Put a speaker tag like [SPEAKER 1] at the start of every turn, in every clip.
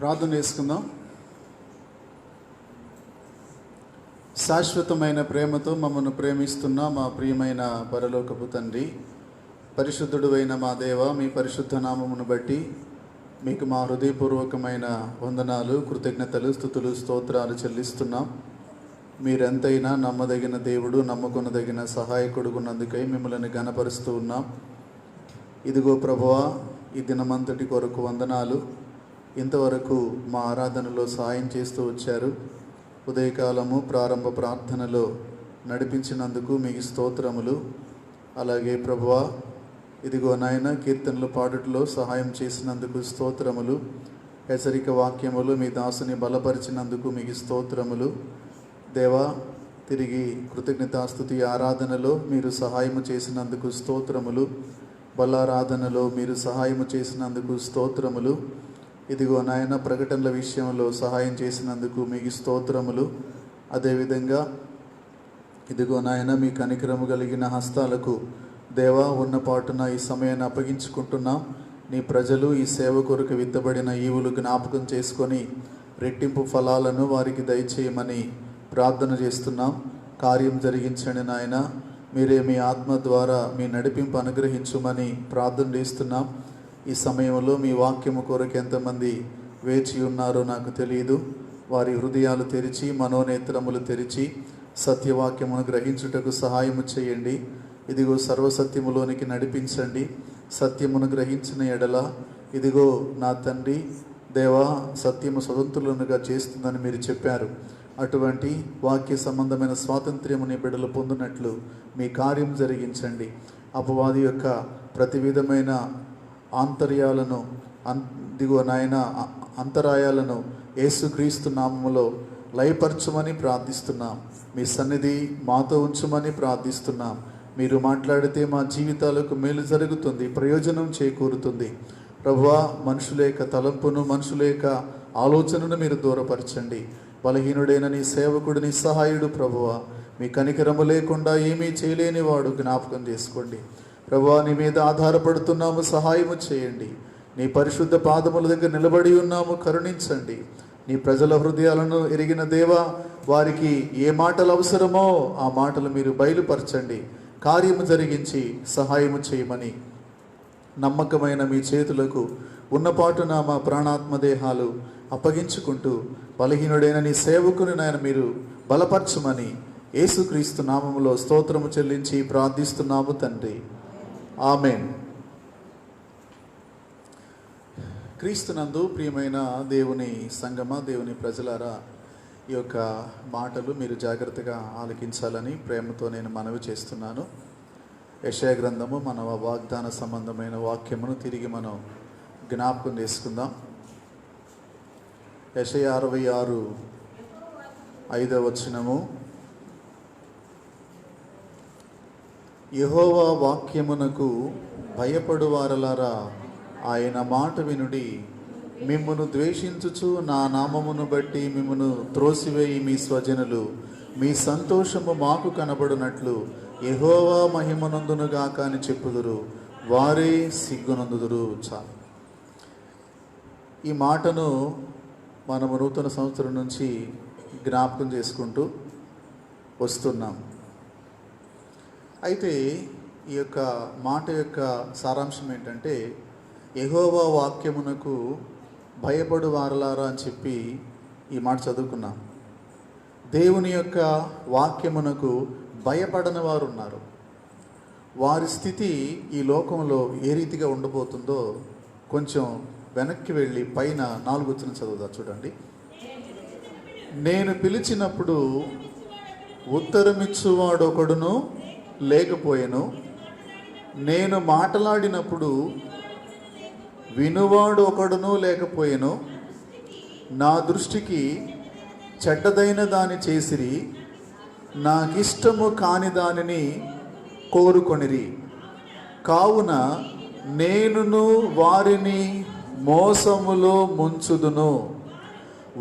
[SPEAKER 1] ప్రార్థన చేసుకుందాం. శాశ్వతమైన ప్రేమతో మమ్మల్ని ప్రేమిస్తున్న మా ప్రియమైన పరలోకపు తండ్రి, పరిశుద్ధుడైన మా దేవ, మీ పరిశుద్ధ నామమును బట్టి మీకు మా హృదయపూర్వకమైన వందనాలు, కృతజ్ఞతలు, స్తుతులు, స్తోత్రాలు చెల్లిస్తున్నాం. మీరెంతైనా నమ్మదగిన దేవుడు, నమ్ముకొనదగిన సహాయకుడుగున్నందుకై మిమ్మల్ని ఘనపరుస్తూ ఉన్నాం. ఇదిగో ప్రభువా, ఈ దినమంతటి కొరకు వందనాలు. ఇంతవరకు మా ఆరాధనలో సహాయం చేస్తూ వచ్చారు. ఉదయకాలము ప్రారంభ ప్రార్థనలో నడిపించినందుకు మీకు స్తోత్రములు. అలాగే ప్రభువా, ఇదిగో నాయన కీర్తనలు పాడుటలో సహాయం చేసినందుకు స్తోత్రములు. హెచ్చరిక వాక్యములు మీ దాసుని బలపరిచినందుకు మీకు స్తోత్రములు. దేవా, తిరిగి కృతజ్ఞతాస్తుతి ఆరాధనలో మీరు సహాయము చేసినందుకు స్తోత్రములు. బలారాధనలో మీరు సహాయము చేసినందుకు స్తోత్రములు. ఇదిగో నాయన ప్రకటనల విషయంలో సహాయం చేసినందుకు మీకు స్తోత్రములు. అదేవిధంగా ఇదిగో నాయన మీ కనికరము కలిగిన హస్తాలకు దేవా ఉన్నపాటున ఈ సమయాన్ని అప్పగించుకుంటున్నాం. నీ ప్రజలు ఈ సేవ కొరకు విత్తబడిన ఈవులు జ్ఞాపకం చేసుకొని రెట్టింపు ఫలాలను వారికి దయచేయమని ప్రార్థన చేస్తున్నాం. కార్యం జరిగించండి నాయన. మీరే మీ ఆత్మ ద్వారా మీ నడిపింపు అనుగ్రహించుమని ప్రార్థన చేస్తున్నాం. ఈ సమయంలో మీ వాక్యము కొరకు ఎంతమంది వేచి ఉన్నారో నాకు తెలియదు. వారి హృదయాలు తెరిచి, మనోనేత్రములు తెరిచి సత్యవాక్యమును గ్రహించుటకు సహాయము చేయండి. ఇదిగో సర్వసత్యములోనికి నడిపించండి. సత్యమును గ్రహించిన ఎడల ఇదిగో నా తండ్రి దేవా, సత్యము స్వతంత్రులనుగా చేస్తుందని మీరు చెప్పారు. అటువంటి వాక్య సంబంధమైన స్వాతంత్ర్యముని బిడ్డలు పొందినట్లు మీ కార్యం జరిగించండి. అపవాది యొక్క ప్రతి విధమైన ఆంతర్యాలను దిగువ నాయన అంతరాయాలను యేసుక్రీస్తు నామములో లయపరచమని ప్రార్థిస్తున్నాం. మీ సన్నిధి మాతో ఉంచమని ప్రార్థిస్తున్నాం. మీరు మాట్లాడితే మా జీవితాలకు మేలు జరుగుతుంది, ప్రయోజనం చేకూరుతుంది. ప్రభువా, మనుషుల యొక్క తలంపును, మనుషుల యొక్క ఆలోచనను మీరు దూరపరచండి. బలహీనుడైన నీ సేవకుడు, నీ సహాయుడు ప్రభువా, మీ కనికరము లేకుండా ఏమీ చేయలేని వాడు జ్ఞాపకం చేసుకోండి. ప్రభువా, నీ మీద ఆధారపడుతున్నాము, సహాయము చేయండి. నీ పరిశుద్ధ పాదముల దగ్గర నిలబడి ఉన్నాము, కరుణించండి. నీ ప్రజల హృదయాలను ఎరిగిన దేవా, వారికి ఏ మాటలు అవసరమో ఆ మాటలు మీరు బయలుపరచండి. కార్యము జరిగించి సహాయము చేయమని నమ్మకమైన మీ చేతులకు ఉన్నపాటున మా ప్రాణాత్మ దేహాలు అప్పగించుకుంటూ బలహీనుడైన నీ సేవకుని నాయన మీరు బలపరచమని యేసుక్రీస్తు నామములో స్తోత్రము చెల్లించి ప్రార్థిస్తున్నాము తండ్రి. ఆమేన్. క్రీస్తునందు ప్రియమైన దేవుని సంగమ, దేవుని ప్రజలారా, ఈ యొక్క మాటలు మీరు జాగ్రత్తగా ఆలకించాలని ప్రేమతో నేను మనవి చేస్తున్నాను. యెషయా గ్రంథము మన వాగ్దాన సంబంధమైన వాక్యమును తిరిగి మనం జ్ఞాపకం చేసుకుందాం. యెషయా 66:5 వచనము, యెహోవా వాక్యమునకు భయపడు వారలారా, ఆయన మాట వినుడి. మిమ్మును ద్వేషించుచు నా నామమును బట్టి మిమ్మును త్రోసివేయి మీ స్వజనులు మీ సంతోషము మాకు కనబడినట్లు యెహోవా మహిమనందునుగాక అని చెప్పుదురు, వారే సిగ్గునందుదురు. చాలు. ఈ మాటను మనము నూతన సంవత్సరం నుంచి జ్ఞాపకం చేసుకుంటూ వస్తున్నాం. అయితే ఈ యొక్క మాట యొక్క సారాంశం ఏంటంటే, యెహోవా వాక్యమునకు భయపడు వారలారా అని చెప్పి ఈ మాట చదువుకున్నాం. దేవుని యొక్క వాక్యమునకు భయపడని వారు ఉన్నారు. వారి స్థితి ఈ లోకంలో ఏ రీతిగా ఉండబోతుందో కొంచెం వెనక్కి వెళ్ళి పైన 4 వచనం చదువుదా చూడండి. నేను పిలిచినప్పుడు ఉత్తరమిచ్చువాడొకడును లేకపోయెను, నేను మాట్లాడినప్పుడు వినువాడు ఒకడును లేకపోయెను. నా దృష్టికి చెడ్డదైన దాని చేసిరి, నాకిష్టము కాని దానిని కోరుకొనిరి. కావున నేనును వారిని మోసములో ముంచుదును,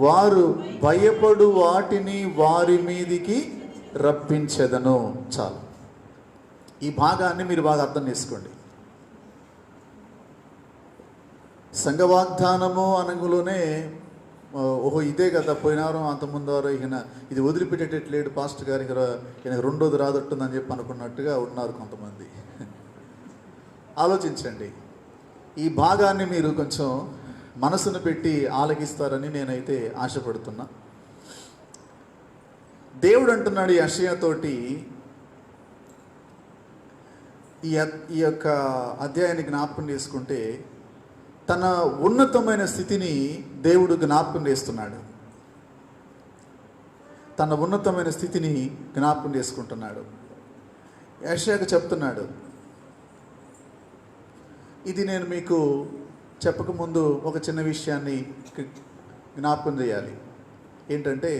[SPEAKER 1] వారు భయపడు వాటిని వారి మీదికి రప్పించెదను. చాలు. ఈ భాగాన్ని మీరు బాగా అర్థం చేసుకోండి. సంఘ వాగ్దానము అనగులోనే ఓహో ఇదే కదా పోయినారం అంత ముందు వారు ఈయన ఇది వదిలిపెట్టేటట్లేడు పాస్టర్ గారు, ఈయన రెండోది రాదట్టుందని చెప్పి అనుకున్నట్టుగా ఉన్నారు కొంతమంది. ఆలోచించండి, ఈ భాగాన్ని మీరు కొంచెం మనసును పెట్టి ఆలకిస్తారని నేనైతే ఆశపడుతున్నా. దేవుడు అంటున్నాడు ఈ యెషయాతోటి, ఈ యొక్క అధ్యాయాన్ని జ్ఞాపకం చేసుకుంటే తన ఉన్నతమైన స్థితిని దేవుడు జ్ఞాపకం చేస్తున్నాడు. తన ఉన్నతమైన స్థితిని జ్ఞాపకం చేసుకుంటున్నాడు. యెషయాకు చెప్తున్నాడు, ఇది నేను మీకు చెప్పకముందు ఒక చిన్న విషయాన్ని జ్ఞాపకం చేయాలి. ఏంటంటే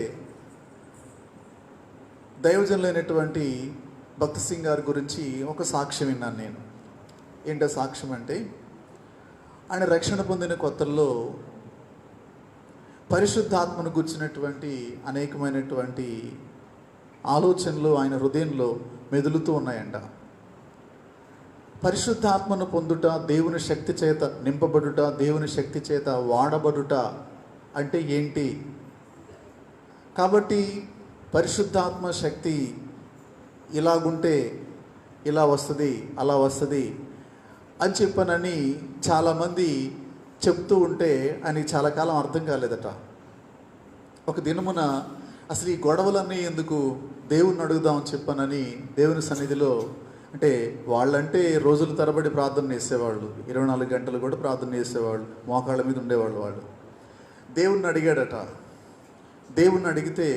[SPEAKER 1] దైవజనులైనటువంటి భక్త్ సింగ్ గారి గురించి ఒక సాక్ష్యం విన్నాను నేను. ఏంటో సాక్ష్యం అంటే, ఆయన రక్షణ పొందిన కొత్తల్లో పరిశుద్ధాత్మను గుర్చినటువంటి అనేకమైనటువంటి ఆలోచనలు ఆయన హృదయంలో మెదులుతూ ఉన్నాయంట. పరిశుద్ధాత్మను పొందుట, దేవుని శక్తి చేత నింపబడుట, దేవుని శక్తి చేత వాడబడుట అంటే ఏంటి? కాబట్టి పరిశుద్ధాత్మ శక్తి ఇలాగుంటే ఇలా వస్తుంది, అలా వస్తుంది అని చెప్పనని చాలామంది చెప్తూ ఉంటే ఆయనకి చాలా కాలం అర్థం కాలేదట. ఒక దినమున అసలు ఈ గొడవలన్నీ ఎందుకు, దేవుణ్ణి అడుగుదామని చెప్పనని దేవుని సన్నిధిలో, అంటే వాళ్ళంటే రోజుల తరబడి ప్రార్థన చేసేవాళ్ళు, 24 గంటలు కూడా ప్రార్థన చేసేవాళ్ళు, మోకాళ్ళ మీద ఉండేవాళ్ళు. వాళ్ళు దేవుణ్ణి అడిగాడట. దేవుణ్ణి అడిగితే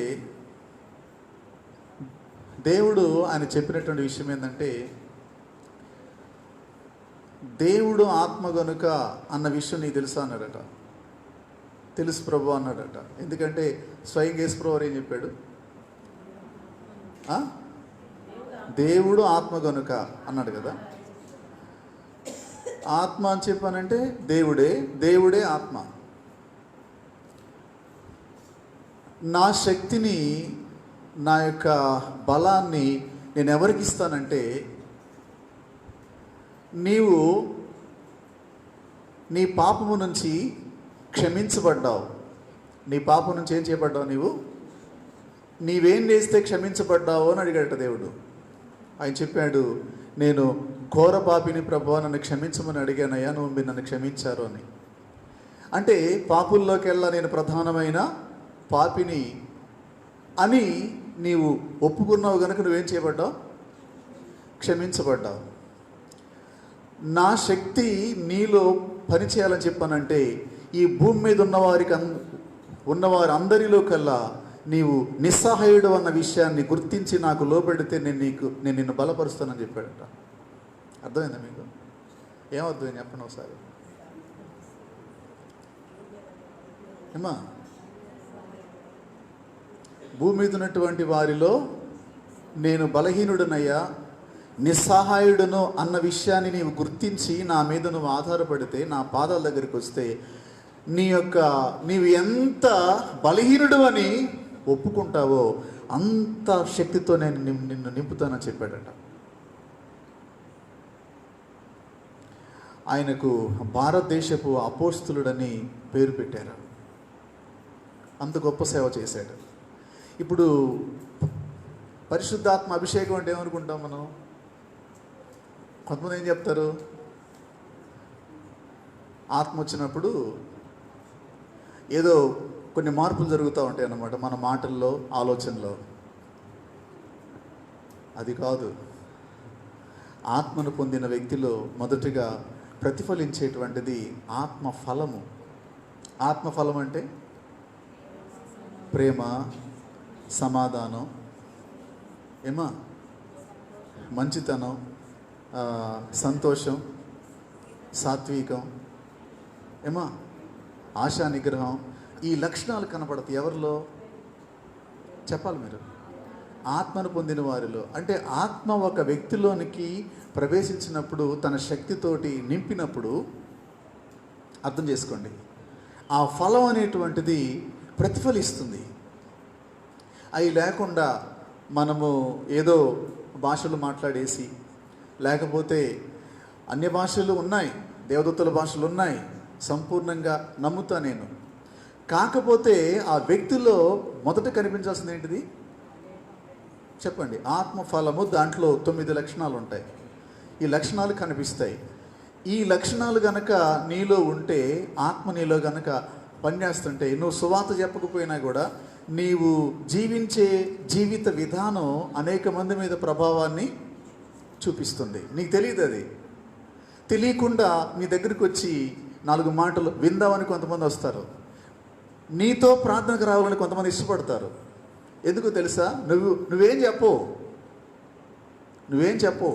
[SPEAKER 1] దేవుడు ఆయన చెప్పినటువంటి విషయం ఏంటంటే, దేవుడు ఆత్మ గనుక అన్న విషయం నీకు తెలుసా అన్నాడట. తెలుసు ప్రభు అన్నాడట. ఎందుకంటే స్వయంగా యేసు ప్రభు ఏం చెప్పాడు? దేవుడు ఆత్మ గనుక అన్నాడు కదా. ఆత్మ అని చెప్పానంటే దేవుడే ఆత్మ. నా శక్తిని, నా యొక్క బలాన్ని నేను ఎవరికి ఇస్తానంటే, నీవు నీ పాపము నుంచి క్షమించబడ్డావు. నీ పాపం నుంచి ఏం చేయబడ్డావు? నీవేం చేస్తే క్షమించబడ్డావు అని అడిగాడట దేవుడు. ఆయన చెప్పాడు, నేను ఘోర పాపిని ప్రభువా, నన్ను క్షమించమని అడిగానయ్యా, మీరు నన్ను క్షమించారు అని. అంటే పాపుల్లోకెల్లా నేను ప్రధానమైన పాపిని అని నీవు ఒప్పుకున్నావు కనుక నువ్వేం చేయబడ్డావు? క్షమించబడ్డావు. నా శక్తి నీలో పనిచేయాలని చెప్పానంటే, ఈ భూమి మీద ఉన్నవారి అందరిలో కల్లా నీవు నిస్సహాయుడు అన్న విషయాన్ని గుర్తించి నాకు లోబడితే నేను నిన్ను బలపరుస్తానని చెప్పాడట. అర్థమైందా మీకు? ఏమర్థమైంది చెప్పండి ఒకసారి. ఏమా, భూమి మీద ఉన్నటువంటి వారిలో నేను బలహీనుడనయ్యా, నిస్సహాయుడును అన్న విషయాన్ని నీవు గుర్తించి నా మీద నువ్వు ఆధారపడితే, నా పాదాల దగ్గరికి వస్తే, నీవు ఎంత బలహీనుడు అని ఒప్పుకుంటావో అంత శక్తితో నేను నిన్ను నింపుతానని చెప్పాడట. ఆయనకు భారతదేశపు అపోస్తలుడని పేరు పెట్టారు. అంత గొప్ప సేవ చేశాడు. ఇప్పుడు పరిశుద్ధాత్మ అభిషేకం అంటే ఏమనుకుంటాం మనం? కొంతమంది ఏం చెప్తారు, ఆత్మ వచ్చినప్పుడు ఏదో కొన్ని మార్పులు జరుగుతూ ఉంటాయి అన్నమాట మన మాటల్లో, ఆలోచనలో. అది కాదు. ఆత్మను పొందిన వ్యక్తిలో మొదటిగా ప్రతిఫలించేటువంటిది ఆత్మ ఫలము. ఆత్మ ఫలం అంటే ప్రేమ, సమాధానం, మంచితనం, సంతోషం, సాత్వికం, ఆశా నిగ్రహం. ఈ లక్షణాలు కనపడతాయి ఎవరిలో? చెప్పాలి మీరు. ఆత్మను పొందిన వారిలో. అంటే ఆత్మ ఒక వ్యక్తిలోనికి ప్రవేశించినప్పుడు, తన శక్తితోటి నింపినప్పుడు, అర్థం చేసుకోండి, ఆ ఫలం అనేటువంటిది ప్రతిఫలిస్తుంది. అవి లేకుండా మనము ఏదో భాషలు మాట్లాడేసి, లేకపోతే అన్య భాషలు ఉన్నాయి, దేవదూతల భాషలు ఉన్నాయి, సంపూర్ణంగా నమ్ముతా నేను. కాకపోతే ఆ వ్యక్తిలో మొదట కనిపించాల్సింది ఏంటిది చెప్పండి? ఆత్మఫలము. దాంట్లో 9 లక్షణాలు ఉంటాయి. ఈ లక్షణాలు కనిపిస్తాయి. ఈ లక్షణాలు గనక నీలో ఉంటే, ఆత్మ నీలో గనక పనిచేస్తుంటే, నువ్వు సువార్త చెప్పకపోయినా కూడా నీవు జీవించే జీవిత విధానం అనేక మంది మీద ప్రభావాన్ని చూపిస్తుంది. నీకు తెలియదు. అది తెలియకుండా నీ దగ్గరికి వచ్చి 4 మాటలు విందామని కొంతమంది వస్తారు. నీతో ప్రార్థనకు రావాలని కొంతమంది ఇష్టపడతారు. ఎందుకు తెలుసా? నువ్వేం చెప్పు,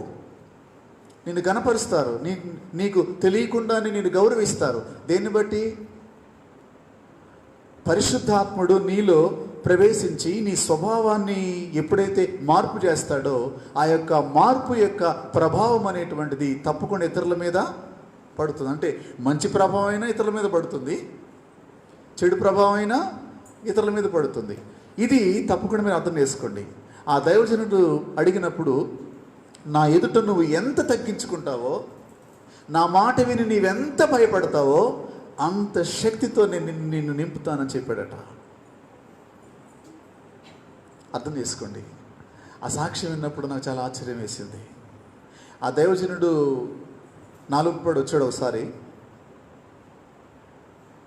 [SPEAKER 1] నిన్ను గణపరుస్తారు, నీకు తెలియకుండానే నిన్ను గౌరవిస్తారు. దేన్ని బట్టి? పరిశుద్ధాత్ముడు నీలో ప్రవేశించి నీ స్వభావాన్ని ఎప్పుడైతే మార్పు చేస్తాడో, ఆ యొక్క మార్పు యొక్క ప్రభావం అనేటువంటిది తప్పకుండా ఇతరుల మీద పడుతుంది. అంటే మంచి ప్రభావం అయినా ఇతరుల మీద పడుతుంది, చెడు ప్రభావం అయినా ఇతరుల మీద పడుతుంది. ఇది తప్పకుండా మీరు అర్థం చేసుకోండి. ఆ దైవజనుడు అడిగినప్పుడు, నా ఎదుట నువ్వు ఎంత తగ్గించుకుంటావో, నా మాట విని నీవెంత భయపడతావో అంత శక్తితో నేను నిన్ను నింపుతానని చెప్పాడట. అర్థం చేసుకోండి. ఆ సాక్ష్యం విన్నప్పుడు నాకు చాలా ఆశ్చర్యం వేసింది. ఆ దైవజనుడు నాలుగు పడి వచ్చాడు ఒకసారి,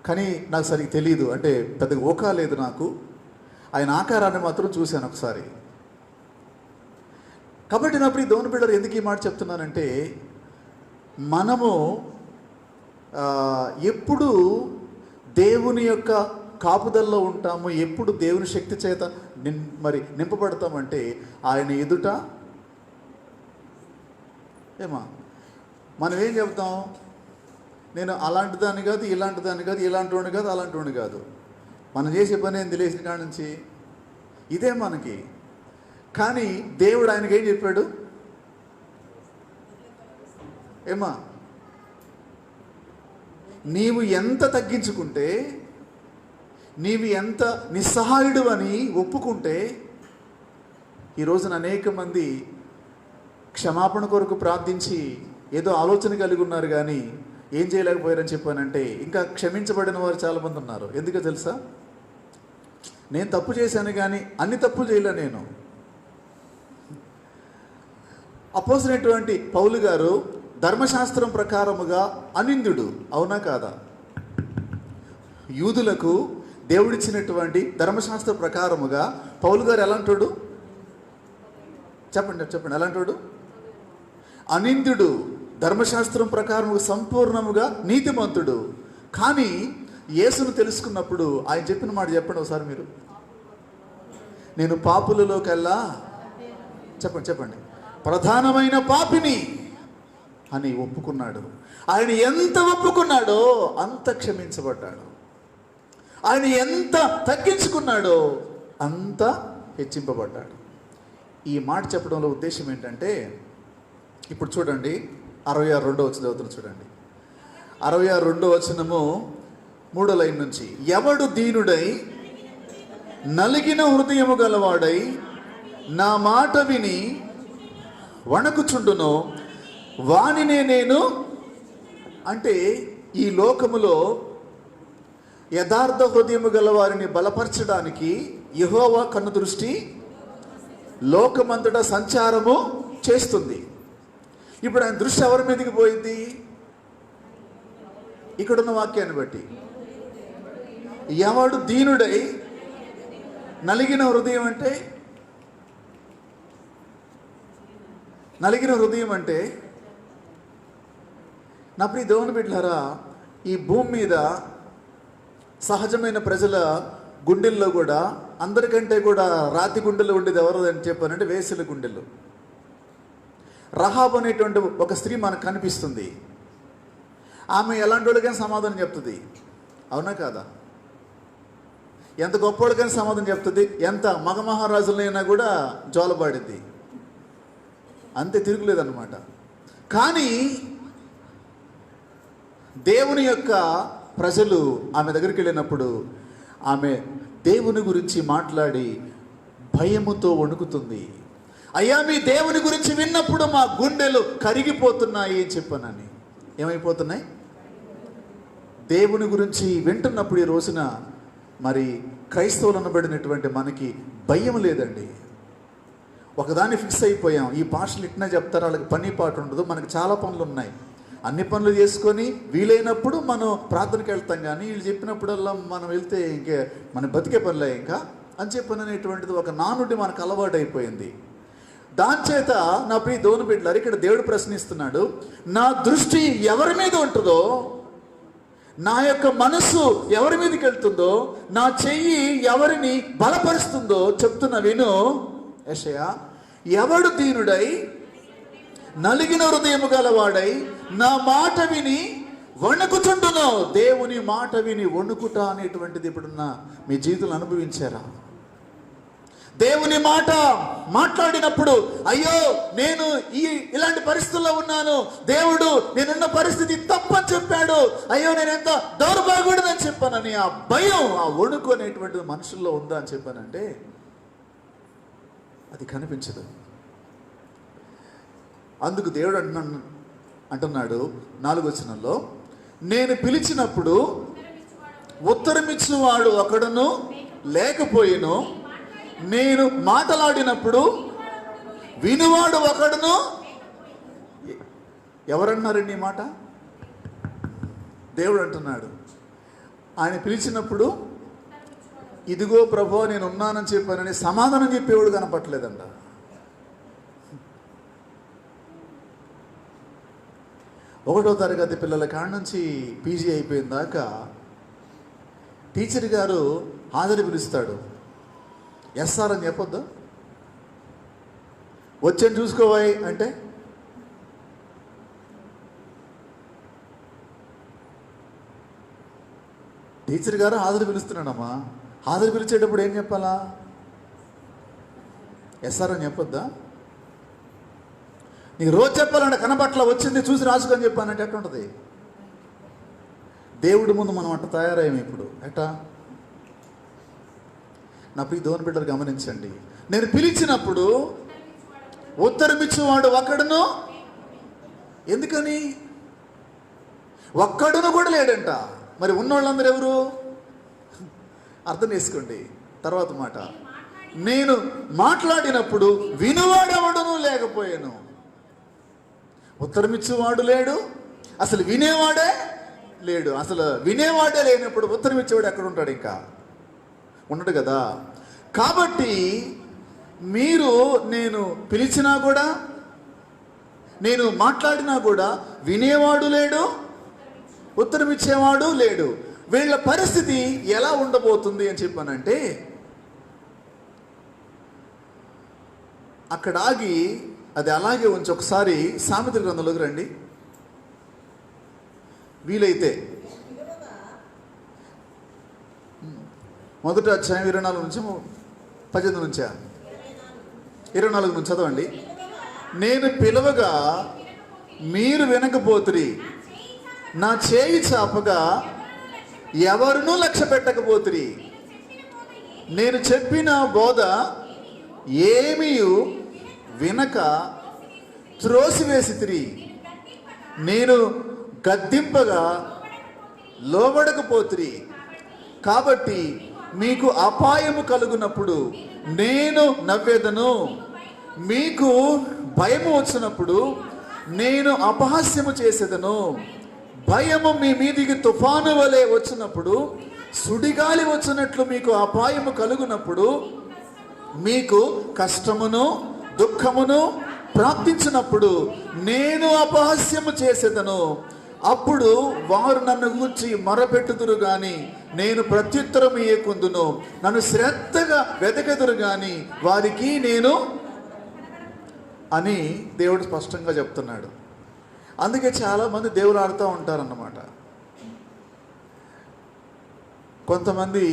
[SPEAKER 1] కానీ నాకు సరిగ్గా తెలియదు, అంటే పెద్దగా ఓకా లేదు నాకు. ఆయన ఆకారాన్ని మాత్రం చూశాను ఒకసారి. కాబట్టి నా ప్రియ దేవుని బిడ్డలు, ఎందుకు ఈ మాట చెప్తున్నానంటే, మనము ఎప్పుడు దేవుని యొక్క కాపుదల్లో ఉంటాము, ఎప్పుడు దేవుని శక్తి చేత నింపబడతామంటే ఆయన ఎదుట మనం ఏం చెప్తాం? నేను అలాంటి దాన్ని కాదు, ఇలాంటి దాన్ని కాదు, ఇలాంటి వాడిని కాదు, అలాంటి వాడిని కాదు. మనం చేసే పని ఏం తెలిసిన కాడి నుంచి ఇదే మనకి. కానీ దేవుడు ఆయనకి ఏం చెప్పాడు? నీవు ఎంత తగ్గించుకుంటే, నీవు ఎంత నిస్సహాయుడు అని ఒప్పుకుంటే, ఈ రోజున అనేక మంది క్షమాపణ కొరకు ప్రార్థించి ఏదో ఆలోచన కలిగి ఉన్నారు, కానీ ఏం చేయలేకపోయారని చెప్పానంటే, ఇంకా క్షమించబడిన వారు చాలామంది ఉన్నారు. ఎందుకో తెలుసా? నేను తప్పు చేశాను కానీ అన్ని తప్పులు చేయలే నేను. అపోజినటువంటి పౌలు గారు ధర్మశాస్త్రం ప్రకారముగా అనిందుడు, అవునా కాదా? యూదులకు దేవుడిచ్చినటువంటి ధర్మశాస్త్ర ప్రకారముగా పౌలు గారు ఎలాంటాడు? చెప్పండి ఎలాంటాడు? అనిందుడు, ధర్మశాస్త్రం ప్రకారముగా సంపూర్ణముగా నీతిమంతుడు. కానీ యేసును తెలుసుకున్నప్పుడు ఆయన చెప్పిన మాట చెప్పండి ఒకసారి మీరు. నేను పాపులలోకెల్లా చెప్పండి ప్రధానమైన పాపిని అని ఒప్పుకున్నాడు. ఆయన ఎంత ఒప్పుకున్నాడో అంత క్షమించబడ్డాడు. ఆయన ఎంత తగ్గించుకున్నాడో అంత హెచ్చింపబడ్డాడు. ఈ మాట చెప్పడంలో ఉద్దేశం ఏంటంటే, ఇప్పుడు చూడండి 66 వచనం చదువుతున్న చూడండి. 66 వచనము 3వ లైన్ నుంచి, ఎవడు దీనుడై నలిగిన హృదయము గలవాడై నా మాట విని వణకుచుండునో వానినే నేను. అంటే ఈ లోకములో యథార్థ హృదయము గల వారిని బలపరచడానికి యెహోవా కన్ను దృష్టి లోకమంతటా సంచారము చేస్తుంది. ఇప్పుడు ఆయన దృష్టి ఎవరి మీదకి పోయింది? ఇక్కడున్న వాక్యాన్ని బట్టి, ఎవడు దీనుడై నలిగిన హృదయం అంటే, నలిగిన హృదయం అంటే నా ప్రియ దేవుని బిడ్డలారా, ఈ భూమి మీద సహజమైన ప్రజల గుండెల్లో కూడా అందరికంటే కూడా రాతి గుండెలు ఉండేది ఎవరు అని చెప్పానంటే వేశ్యల గుండెలు. రహాబ్ అనేటువంటి ఒక స్త్రీ మనకు కనిపిస్తుంది. ఆమె ఎలాంటి వాళ్ళకైనా సమాధానం చెప్తుంది, అవునా కాదా? ఎంత గొప్పవాడికైనా సమాధానం చెప్తుంది, ఎంత మగ మహారాజులైనా కూడా జోలబాడింది, అంతే, తిరుగులేదన్నమాట. కానీ దేవుని యొక్క ప్రజలు ఆమె దగ్గరికి వెళ్ళినప్పుడు ఆమె దేవుని గురించి మాట్లాడి భయముతో వణుకుతుంది. అయ్యా, మీ దేవుని గురించి విన్నప్పుడు మా గుండెలు కరిగిపోతున్నాయి అని చెప్పానని. ఏమైపోతున్నాయి? దేవుని గురించి వింటున్నప్పుడు ఈ రోజున మరి క్రైస్తవులు అనబడినటువంటి మనకి భయం లేదండి. ఒకదాన్ని ఫిక్స్ అయిపోయాం, ఈ భాషలు ఇట్నే చెప్తారు, వాళ్ళకి పని పాటు ఉండదు, మనకి చాలా పనులు ఉన్నాయి, అన్ని పనులు చేసుకొని వీలైనప్పుడు మనం ప్రార్థనకి వెళ్తాం, కానీ వీళ్ళు చెప్పినప్పుడల్లా మనం వెళ్తే ఇంకే మన బతికే పనులే ఇంకా అని చెప్పననేటువంటిది ఒక నానుడి మనకు అలవాటు అయిపోయింది. దాని చేత నా ప్రియ దేవుని బిడ్డలారా, ఇక్కడ దేవుడు ప్రశ్నిస్తున్నాడు, నా దృష్టి ఎవరి మీద ఉంటుందో, నా యొక్క మనసు ఎవరి మీదకి వెళ్తుందో, నా చెయ్యి ఎవరిని బలపరుస్తుందో చెప్తున్న విను యెషయా. ఎవడు దీనుడై నలిగిన హృదయము గలవాడై నా మాట విని వణుకుచుండును. దేవుని మాట విని వణుకుట అనేటువంటిది ఇప్పుడున్న మీ జీవితంలో అనుభవించారా? దేవుని మాట మాట్లాడినప్పుడు అయ్యో నేను ఇలాంటి పరిస్థితుల్లో ఉన్నాను, దేవుడు నేనున్న పరిస్థితి తప్పని చెప్పాడు, అయ్యో నేను ఎంత దౌర్భాగ్యుడని చెప్పానని ఆ భయం, ఆ వణుకు అనేటువంటిది మనుషుల్లో ఉందా అని చెప్పానంటే అది కనిపించదు. అందుకు దేవుడు అంటున్నాడు 4వ వచనంలో, నేను పిలిచినప్పుడు ఉత్తరమిచ్చువాడు ఒకడును లేకపోయిను, నేను మాట్లాడినప్పుడు వినువాడు ఒకడును. ఎవరన్నారండి ఈ మాట? దేవుడు అంటున్నాడు. ఆయన పిలిచినప్పుడు ఇదిగో ప్రభువా నేను ఉన్నానని చెప్పానని సమాధానం చెప్పేవాడు కనపట్లేదంట. ఒకటో తరగతి పిల్లల కాడ నుంచి పీజీ అయిపోయిన దాకా టీచర్ గారు హాజరు పిలుస్తాడు, ఎస్ఆర్ అని చెప్పొద్దు, వచ్చని చూసుకోవాయి అంటే టీచర్ గారు హాజరు పిలుస్తున్నాడమ్మా, హాజరు పిలిచేటప్పుడు ఏం చెప్పాలా? ఎస్ఆర్ అని చెప్పొద్దా? నీకు రోజు చెప్పాలంటే కనబట్ల వచ్చింది చూసి రాసుకొని చెప్పానంటే ఎట్లా ఉంటుంది? దేవుడి ముందు మనం అట్ట తయారయ్యాము ఇప్పుడు. ఎట్టా? నా ప్రియ దేవుని బిడ్డలు గమనించండి, నేను పిలిచినప్పుడు ఉత్తరమిచ్చేవాడు ఒక్కడును. ఎందుకని? ఒక్కడును కూడా లేడంట. మరి ఉన్నోళ్ళందరూ ఎవరు? అర్థం చేసుకోండి. తర్వాత మాట, నేను మాట్లాడినప్పుడు వినువాడెవడును లేకపోయాను. ఉత్తరమిచ్చేవాడు లేడు, అసలు వినేవాడే లేడు. అసలు వినేవాడే లేనప్పుడు ఉత్తరమిచ్చేవాడు ఎక్కడ ఉంటాడు? ఇంకా ఉండడు కదా. కాబట్టి మీరు నేను పిలిచినా కూడా, నేను మాట్లాడినా కూడా వినేవాడు లేడు, ఉత్తరం ఇచ్చేవాడు లేడు. వీళ్ళ పరిస్థితి ఎలా ఉండబోతుంది అని చెప్పానంటే, అక్కడ ఆగి అది అలాగే ఉంచి ఒకసారి సామెతల గ్రంథంలోకి రండి వీలైతే. 1వ అధ్యాయం 24 నుంచి 18 నుంచా 24 నుంచి చదవండి. నేను పిలవగా మీరు వినకపోతురి, నా చేయి చాపగా ఎవరునూ లక్ష్య పెట్టకపోతురి, నేను చెప్పిన బోధ ఏమీ వినక త్రోసివేసితిరి, నేను గద్దింపగా లోబడకపోతురి. కాబట్టి మీకు అపాయము కలుగునప్పుడు నేను నవ్వేదను, మీకు భయము వచ్చినప్పుడు నేను అపహాస్యము చేసేదను. భయము మీ మీదికి తుఫాను వలె వచ్చినప్పుడు, సుడిగాలి వచ్చినట్లు మీకు అపాయము కలుగునప్పుడు, మీకు కష్టమును దుఃఖమును ప్రాప్తించినప్పుడు నేను అపహాస్యము చేసేదను. అప్పుడు వారు నన్ను గూర్చి మొరపెట్టుదురు గాని నేను ప్రత్యుత్తరం ఇయ్యకుందును, నన్ను శ్రద్ధగా వెతకెదురు గాని వారికి నేను అని దేవుడు స్పష్టంగా చెప్తున్నాడు. అందుకే చాలామంది దేవుడు ఆడుతూ ఉంటారన్నమాట. కొంతమంది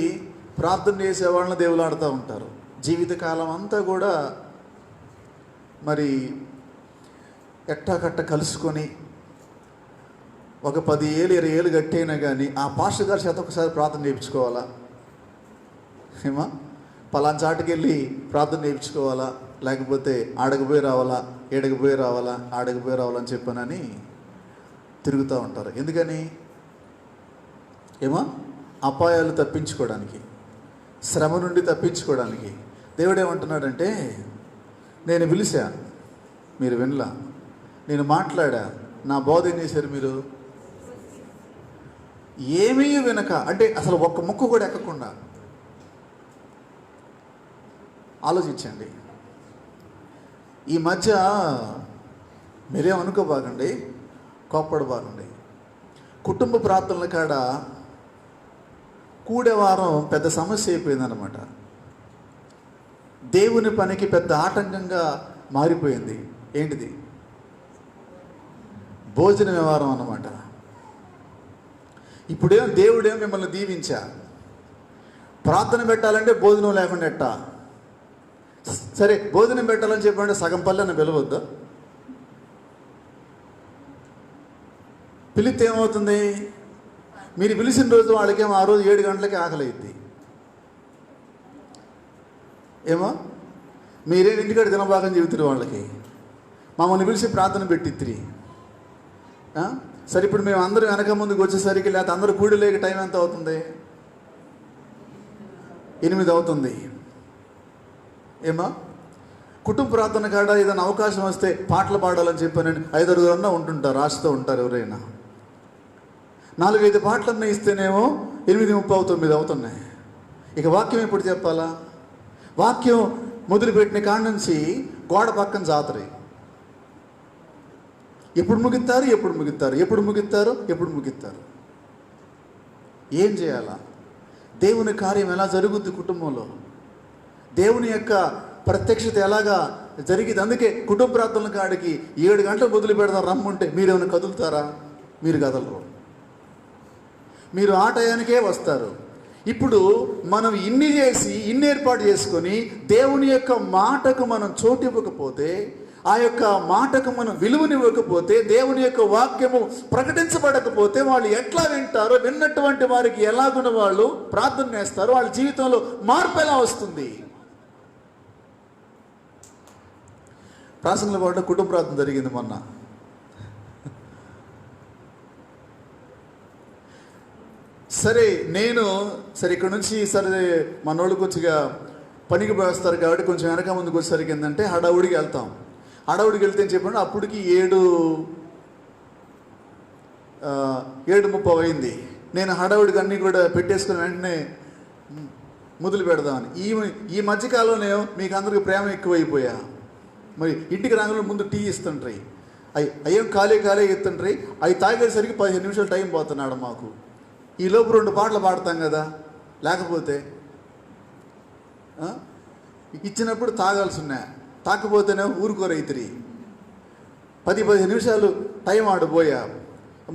[SPEAKER 1] ప్రార్థన చేసే వాళ్ళని దేవుడు ఆడుతూ ఉంటారు. జీవితకాలం అంతా కూడా మరి ఎట్టాకట్ట కలుసుకొని ఒక 10 ఏళ్ళు 20 ఏళ్ళు గట్టైనా కానీ ఆ పాస్టర్ గారి చేత ఒకసారి ప్రార్థన చేయించుకోవాలా, ఏమా పలానా చాటుకి వెళ్ళి ప్రార్థన చేయించుకోవాలా, లేకపోతే ఆడకపోయి రావాలా, ఏడకపోయి రావాలా, ఆడకపోయి రావాలని చెప్పానని తిరుగుతూ ఉంటారు. ఎందుకని? ఏమో అపాయాలు తప్పించుకోవడానికి. శ్రమ నుండి తప్పించుకోవడానికి. దేవుడు ఏమంటున్నాడంటే, నేను పిలిచా, మీరు వినలా. నేను మాట్లాడా, నా బోధ ఏం చేశారు మీరు? ఏమీ వినక, అంటే అసలు ఒక్క ముక్కు కూడా ఎక్కకుండా. ఆలోచించండి. ఈ మధ్య మీరేం అనుకోబాకండి, కోప్పడబాకండి. కుటుంబ ప్రార్థనల కాడ కూడేవారం పెద్ద సమస్య అయిపోయిందన్నమాట. దేవుని పనికి పెద్ద ఆటంకంగా మారిపోయింది. ఏంటిది? భోజన వ్యవహారం అన్నమాట. ఇప్పుడేం దేవుడేం మిమ్మల్ని దీవించా, ప్రార్థన పెట్టాలంటే భోజనం లేకుండా ఎట్టా? సరే, భోజనం పెట్టాలని చెప్పండి, సగం పల్లెని పిలవద్దా? పిలిస్తే ఏమవుతుంది? మీరు పిలిచిన రోజు వాళ్ళకేమో ఆ రోజు 7 గంటలకి ఆకలి అయింది. ఏమో మీరేం ఇంటికాడ తినబాగని చెబుతారు వాళ్ళకి. మమ్మల్ని పిలిచి ప్రార్థన పెట్టిత్తిరి. సరే, ఇప్పుడు మేము అందరూ వెనక ముందుకు వచ్చేసరికి, లేకపోతే అందరూ కూడి లేక టైం ఎంత అవుతుంది? 8 అవుతుంది. ఏమో కుటుంబ ప్రార్థన కాడ ఏదైనా అవకాశం వస్తే పాటలు పాడాలని చెప్పానండి, 5-6 ఉంటుంటారు, రాస్తూ ఉంటారు ఎవరైనా. 4-5 పాటలన్నా ఇస్తేనేమో 8:30, 9 అవుతున్నాయి. ఇక వాక్యం ఎప్పుడు చెప్పాలా? వాక్యం మొదలుపెట్టిన కాడ నుంచి గోడ పక్కన జాతర. ఎప్పుడు ముగిస్తారు? ఎప్పుడు ముగిస్తారు? ఏం చేయాలా? దేవుని కార్యం ఎలా జరుగుద్ది కుటుంబంలో? దేవుని యొక్క ప్రత్యక్షత ఎలాగా జరిగింది? అందుకే కుటుంబ ప్రార్థనల కాడికి 7 గంటలు మొదలు పెడతారు రమ్ముంటే మీరేమైనా కదులుతారా? మీరు కదలరు. మీరు ఆ టయానికే వస్తారు. ఇప్పుడు మనం ఇన్ని చేసి, ఇన్ని ఏర్పాటు చేసుకొని దేవుని యొక్క మాటకు మనం చోటు ఇవ్వకపోతే, ఆ యొక్క మాటకు మనం విలువనివ్వకపోతే, దేవుని యొక్క వాక్యము ప్రకటించబడకపోతే వాళ్ళు ఎట్లా వింటారో, విన్నటువంటి వారికి ఎలాగున్న వాళ్ళు ప్రార్థన చేస్తారో, వాళ్ళ జీవితంలో మార్పు ఎలా వస్తుంది? ప్రాసంగంలో పాటు కుటుంబ ప్రార్థన జరిగింది మొన్న. సరే ఇక్కడ నుంచి మనోళ్ళు కొద్దిగా పనికి వేస్తారు కాబట్టి కొంచెం వెనక ముందుకు వచ్చేసరికి ఏంటంటే హడావుడికి వెళ్తాం. హడావుడికి వెళ్తే చెప్పండి, అప్పటికి 7:30 అయింది. నేను హడావుడికి అన్నీ కూడా పెట్టేసుకుని వెంటనే మొదలు పెడదామని. ఈ మధ్యకాలంలో మీకు అందరికి ప్రేమ ఎక్కువైపోయా. మరి ఇంటికి రాగానే ముందు టీ ఇస్తుంటాయి, అయ్యేం ఖాళీ ఇస్తుంటాయి. అవి తాగేసరికి 15 నిమిషాలు టైం పోతున్నాడు మాకు. ఈ లోపు 2 పాటలు పాడతాం కదా. లేకపోతే ఇచ్చినప్పుడు తాగాల్సి ఉన్నాయి, తాకపోతేనే ఊరుకోరైతురి. 10-15 నిమిషాలు టైం ఆడిపోయా.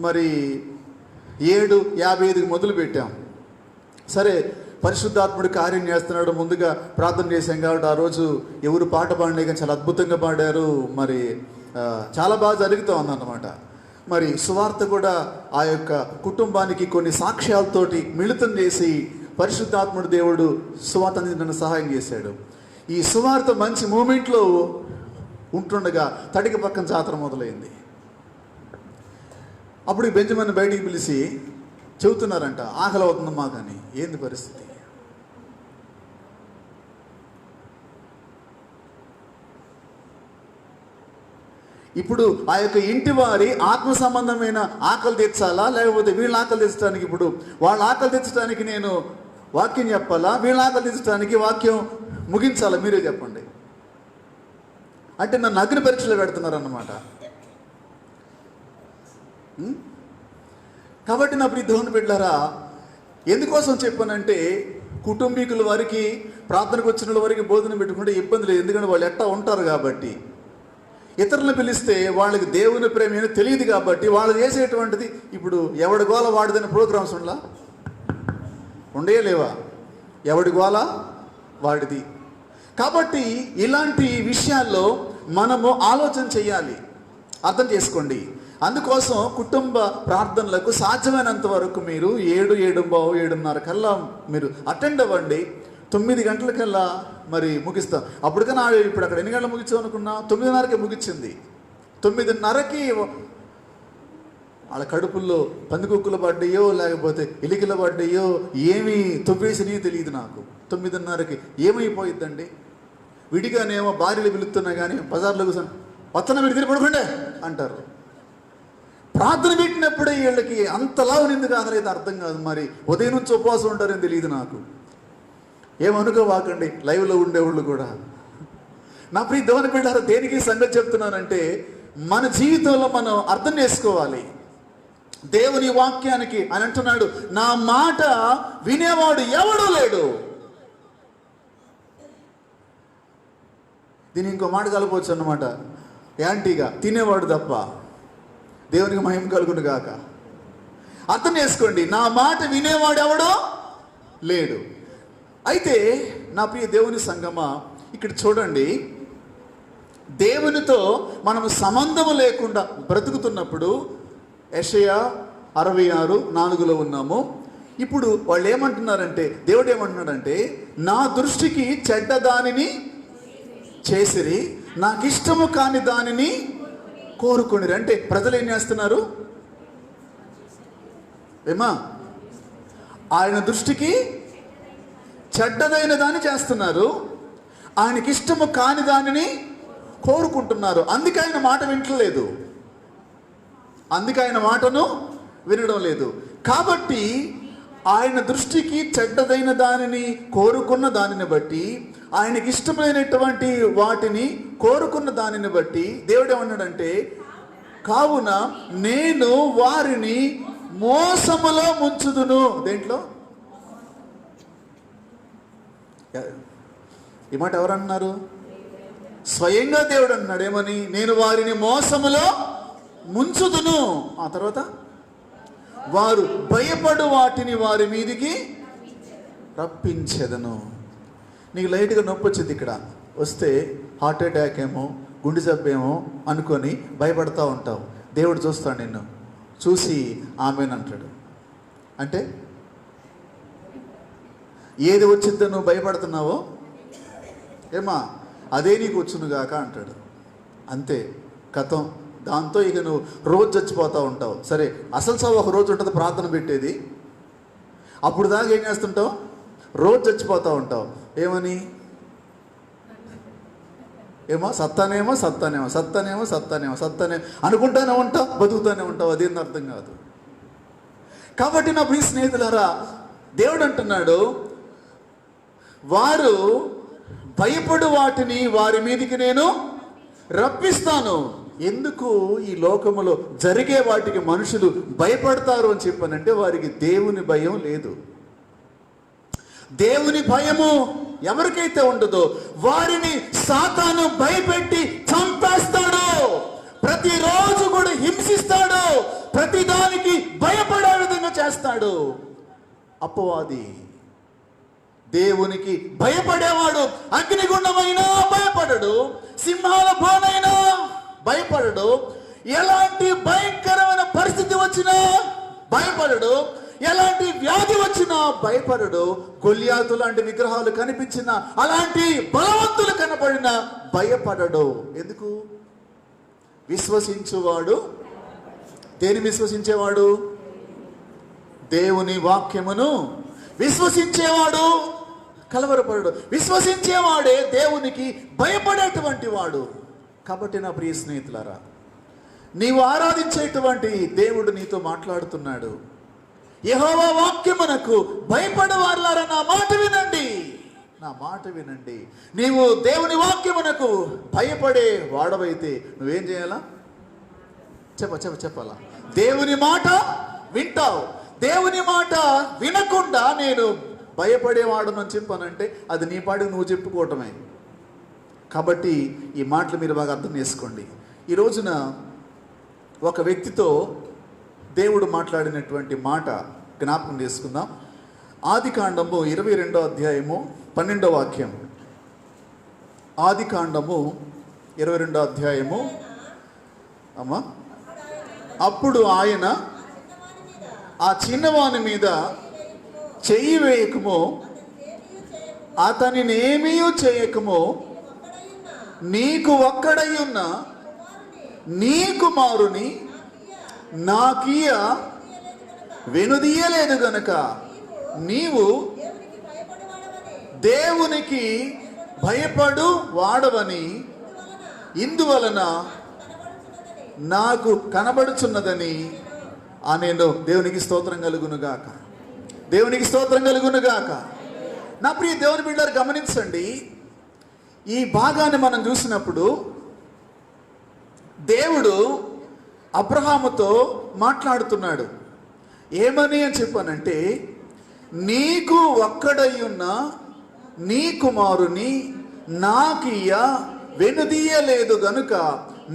[SPEAKER 1] మరి 7:55కి మొదలు పెట్టాం. సరే, పరిశుద్ధాత్ముడు కార్యం చేస్తున్నాడు, ముందుగా ప్రార్థన చేశాం కాబట్టి ఆ రోజు ఎవరు పాట పాడినా కానీ చాలా అద్భుతంగా పాడారు. మరి చాలా బాగా జరుగుతూ ఉందన్నమాట. మరి సువార్త కూడా ఆ యొక్క కుటుంబానికి కొన్ని సాక్ష్యాలతోటి మిళితం చేసి పరిశుద్ధాత్ముడు దేవుడు సువార్త నన్ను సహాయం చేశాడు. ఈ సువార్త మంచి మూమెంట్లో ఉంటుండగా తడికి పక్కన జాతర మొదలైంది. అప్పుడు బెంజమిన్ బయటికి పిలిచి చెబుతున్నారంట, ఆకలి అవుతుందమ్మా. కానీ ఏంది పరిస్థితి? ఇప్పుడు ఆ యొక్క ఇంటి వారి ఆత్మ సంబంధమైన ఆకలి తీర్చాలా, లేకపోతే వీళ్ళ ఆకలి తీర్చడానికి, ఇప్పుడు వాళ్ళ ఆకలి తీర్చడానికి నేను వాక్యం చెప్పాలా, వీళ్ళ ఆకలి తీర్చడానికి వాక్యం ముగించాలా? మీరే చెప్పండి. అంటే నన్ను అగ్ని పరీక్షలో పెడుతున్నారన్నమాట. కాబట్టి నా ప్రియ దేవుని బిడ్డలారా, ఎందుకోసం చెప్పానంటే, కుటుంబీకుల వారికి, ప్రార్థనకు వచ్చిన వారికి భోజనం పెట్టుకుంటే ఇబ్బంది లేదు, ఎందుకంటే వాళ్ళు ఎట్టా ఉంటారు కాబట్టి. ఇతరులను పిలిస్తే వాళ్ళకి దేవుని ప్రేమ ఏమో తెలియదు కాబట్టి వాళ్ళు చేసేటువంటిది, ఇప్పుడు ఎవడి గోల వాడిదైన ప్రోగ్రామ్స్ ఉండేయలేవా? ఎవడి గోల వాడిది. కాబట్టి ఇలాంటి విషయాల్లో మనము ఆలోచన చేయాలి, అర్థం చేసుకోండి. అందుకోసం కుటుంబ ప్రార్థనలకు సాధ్యమైనంత వరకు మీరు 7, 7:15, 7:30 కల్లా మీరు అటెండ్ అవ్వండి. 9 గంటలకల్లా మరి ముగిస్తాం. అప్పటికన్నా ఇప్పుడు అక్కడ ఎన్ని గంటలు ముగించాం అనుకున్నా? 9:30కే ముగించింది. 9:30కి వాళ్ళ కడుపుల్లో పందికొక్కులు పడ్డాయో లేకపోతే ఎలికలు పడ్డాయో ఏమి తొవ్వేసినాయో తెలియదు నాకు. 9:30కి ఏమైపోయిద్దండి? విడిగానేమో భార్యలు పిలుస్తున్నా కానీ బజార్లో కూర్చొని వత్తన మీరు తిరిగి పడుకోండి అంటారు. ప్రార్థన పెట్టినప్పుడే వీళ్ళకి అంతలా నిందుకు ఆగలేదు అర్థం కాదు. మరి ఉదయం నుంచి ఉపవాసం ఉంటారని తెలియదు నాకు. ఏమనుకోవాకండి లైవ్లో ఉండేవాళ్ళు కూడా. నా ప్రియ దేవుని బిడ్డలారా, దేనికి సంగతి చెప్తున్నానంటే మన జీవితంలో మనం అర్థం చేసుకోవాలి. దేవుని వాక్యానికి అని అంటున్నాడు, నా మాట వినేవాడు ఎవడూ లేడు. దీని ఇంకో మాట కలపవచ్చు అన్నమాట, యాంటీగా తినేవాడు తప్ప. దేవునికి మహిమ కలుగును గాక. అర్థం చేసుకోండి, నా మాట వినేవాడు ఎవడో లేడు. అయితే నా ప్రియ దేవుని సంగమా, ఇక్కడ చూడండి, దేవునితో మనం సంబంధము లేకుండా బ్రతుకుతున్నప్పుడు యెషయా 66:4 ఉన్నాము. ఇప్పుడు వాళ్ళు ఏమంటున్నారంటే, దేవుడు ఏమంటున్నాడంటే, నా దృష్టికి చెడ్డ దానిని చేసిరి, నాకు ఇష్టము కాని దానిని కోరుకొనిరి. అంటే ప్రజలు ఏం చేస్తున్నారు? ఏమా, ఆయన దృష్టికి చెడ్డదైన దాన్ని చేస్తున్నారు, ఆయనకి ఇష్టము కాని దానిని కోరుకుంటున్నారు. అందుకే ఆయన మాట వింటలేదు, అందుకే ఆయన మాటను వినడం లేదు. కాబట్టి ఆయన దృష్టికి చెడ్డదైన దానిని కోరుకున్న దానిని బట్టి, ఆయనకి ఇష్టమైనటువంటి వాటిని కోరుకున్న దానిని బట్టి దేవుడు ఏమన్నాడంటే, కావున నేను వారిని మోసములో ముంచుదును. దేంట్లో? ఈ మాట ఎవరన్నారు? స్వయంగా దేవుడు అన్నాడు. ఏమని? నేను వారిని మోసములో ముంచుదును. ఆ తర్వాత వారు భయపడు వాటిని వారి మీదికి రప్పించెదను. నీకు లైట్గా నొప్పి వచ్చింది, ఇక్కడ వస్తే హార్ట్ అటాక్ ఏమో గుండె జబ్బేమో అనుకొని భయపడతా ఉంటావు. దేవుడు చూస్తాడు, నిన్ను చూసి ఆమెనంటాడు. అంటే ఏది వచ్చిందో నువ్వు భయపడుతున్నావో ఏమా అదే నీకు వచ్చునుగాక అంటాడు. అంతే కథం. దాంతో ఇక నువ్వు రోజు చచ్చిపోతూ ఉంటావు. సరే, అసలు సావు ఒక రోజు ఉంటుంది ప్రార్థన పెట్టేది, అప్పుడు దాకా ఏం చేస్తుంటావు? రోజు చచ్చిపోతూ ఉంటావు. ఏమని? ఏమో సత్తానేమో సత్తానేమో సత్తానేమో సత్తానేమో సత్తానే అనుకుంటానే ఉంటావు, బతుకుతానే ఉంటావు. అదేం అర్థం కాదు. కాబట్టి నా ప్రియ స్నేహితులారా, దేవుడు అంటున్నాడు, వారు భయపడు వాటిని వారి మీదికి నేను రప్పిస్తాను. ఎందుకు ఈ లోకములో జరిగే వాటికి మనుషులు భయపడతారు అని చెప్పానంటే, వారికి దేవుని భయం లేదు. దేవుని భయము ఎవరికైతే ఉండదో వారిని సాతాను భయపెట్టి చంపేస్తాడు. ప్రతిరోజు కూడా హింసిస్తాడు, ప్రతిదానికి భయపడే విధంగా చేస్తాడు అపవాది. దేవునికి భయపడేవాడు అగ్నిగుండమైనా భయపడడు, సింహాల బోనైనా భయపడడు, ఎలాంటి భయంకరమైన పరిస్థితి వచ్చినా భయపడడు, ఎలాంటి వ్యాధి వచ్చినా భయపడడు. గొల్యాతు లాంటి విగ్రహాలు కనిపించిన, అలాంటి బలవంతులు కనపడినా భయపడడు. ఎందుకు? విశ్వసించువాడు. దేని విశ్వసించేవాడు? దేవుని వాక్యమును విశ్వసించేవాడు కలవరపడడు. విశ్వసించేవాడే దేవునికి భయపడేటువంటి వాడు. కాబట్టి నా ప్రియ స్నేహితులారా, నీవు ఆరాధించేటువంటి దేవుడు నీతో మాట్లాడుతున్నాడు. యెహోవా వాక్యమునకు భయపడేవారులారా, నా మాట వినండి, నా మాట వినండి. నీవు దేవుని వాక్యమునకు భయపడే వాడవైతే నువ్వేం చేయాలా? చెప్పాలా? దేవుని మాట వింటావు. దేవుని మాట వినకుండా నేను భయపడేవాడును అని చెప్పానంటే అది నీ పాటికి నువ్వు చెప్పుకోవటమే. కాబట్టి ఈ మాటలు మీరు బాగా అర్థం చేసుకోండి. ఈ రోజున ఒక వ్యక్తితో దేవుడు మాట్లాడినటువంటి మాట జ్ఞాపకం చేసుకుందాం. ఆదికాండము 22వ అధ్యాయము 12వ వాక్యం. ఆదికాండము 22వ అధ్యాయము అమ్మా. అప్పుడు ఆయన ఆ చిన్నవాని మీద చెయ్యి వేయకము, అతనినేమీ చేయకము, నీకు ఒక్కడై ఉన్న నీ కుమారుని నాకీయ వెనుదీయలేదు గనుక నీవు దేవునికి భయపడు వాడవని ఇందువలన నాకు కనబడుచున్నదని నేను దేవునికి స్తోత్రం కలుగునుగాక. దేవునికి స్తోత్రం కలుగునుగాక. నా ప్రియ దేవుని బిడ్డలారా, గమనించండి, ఈ భాగాన్ని మనం చూసినప్పుడు దేవుడు అబ్రహాముతో మాట్లాడుతున్నాడు. ఏమని అని చెప్పానంటే, నీకు ఒక్కడయ్యున్న నీ కుమారుని నాకియ వెనుదీయలేదు గనుక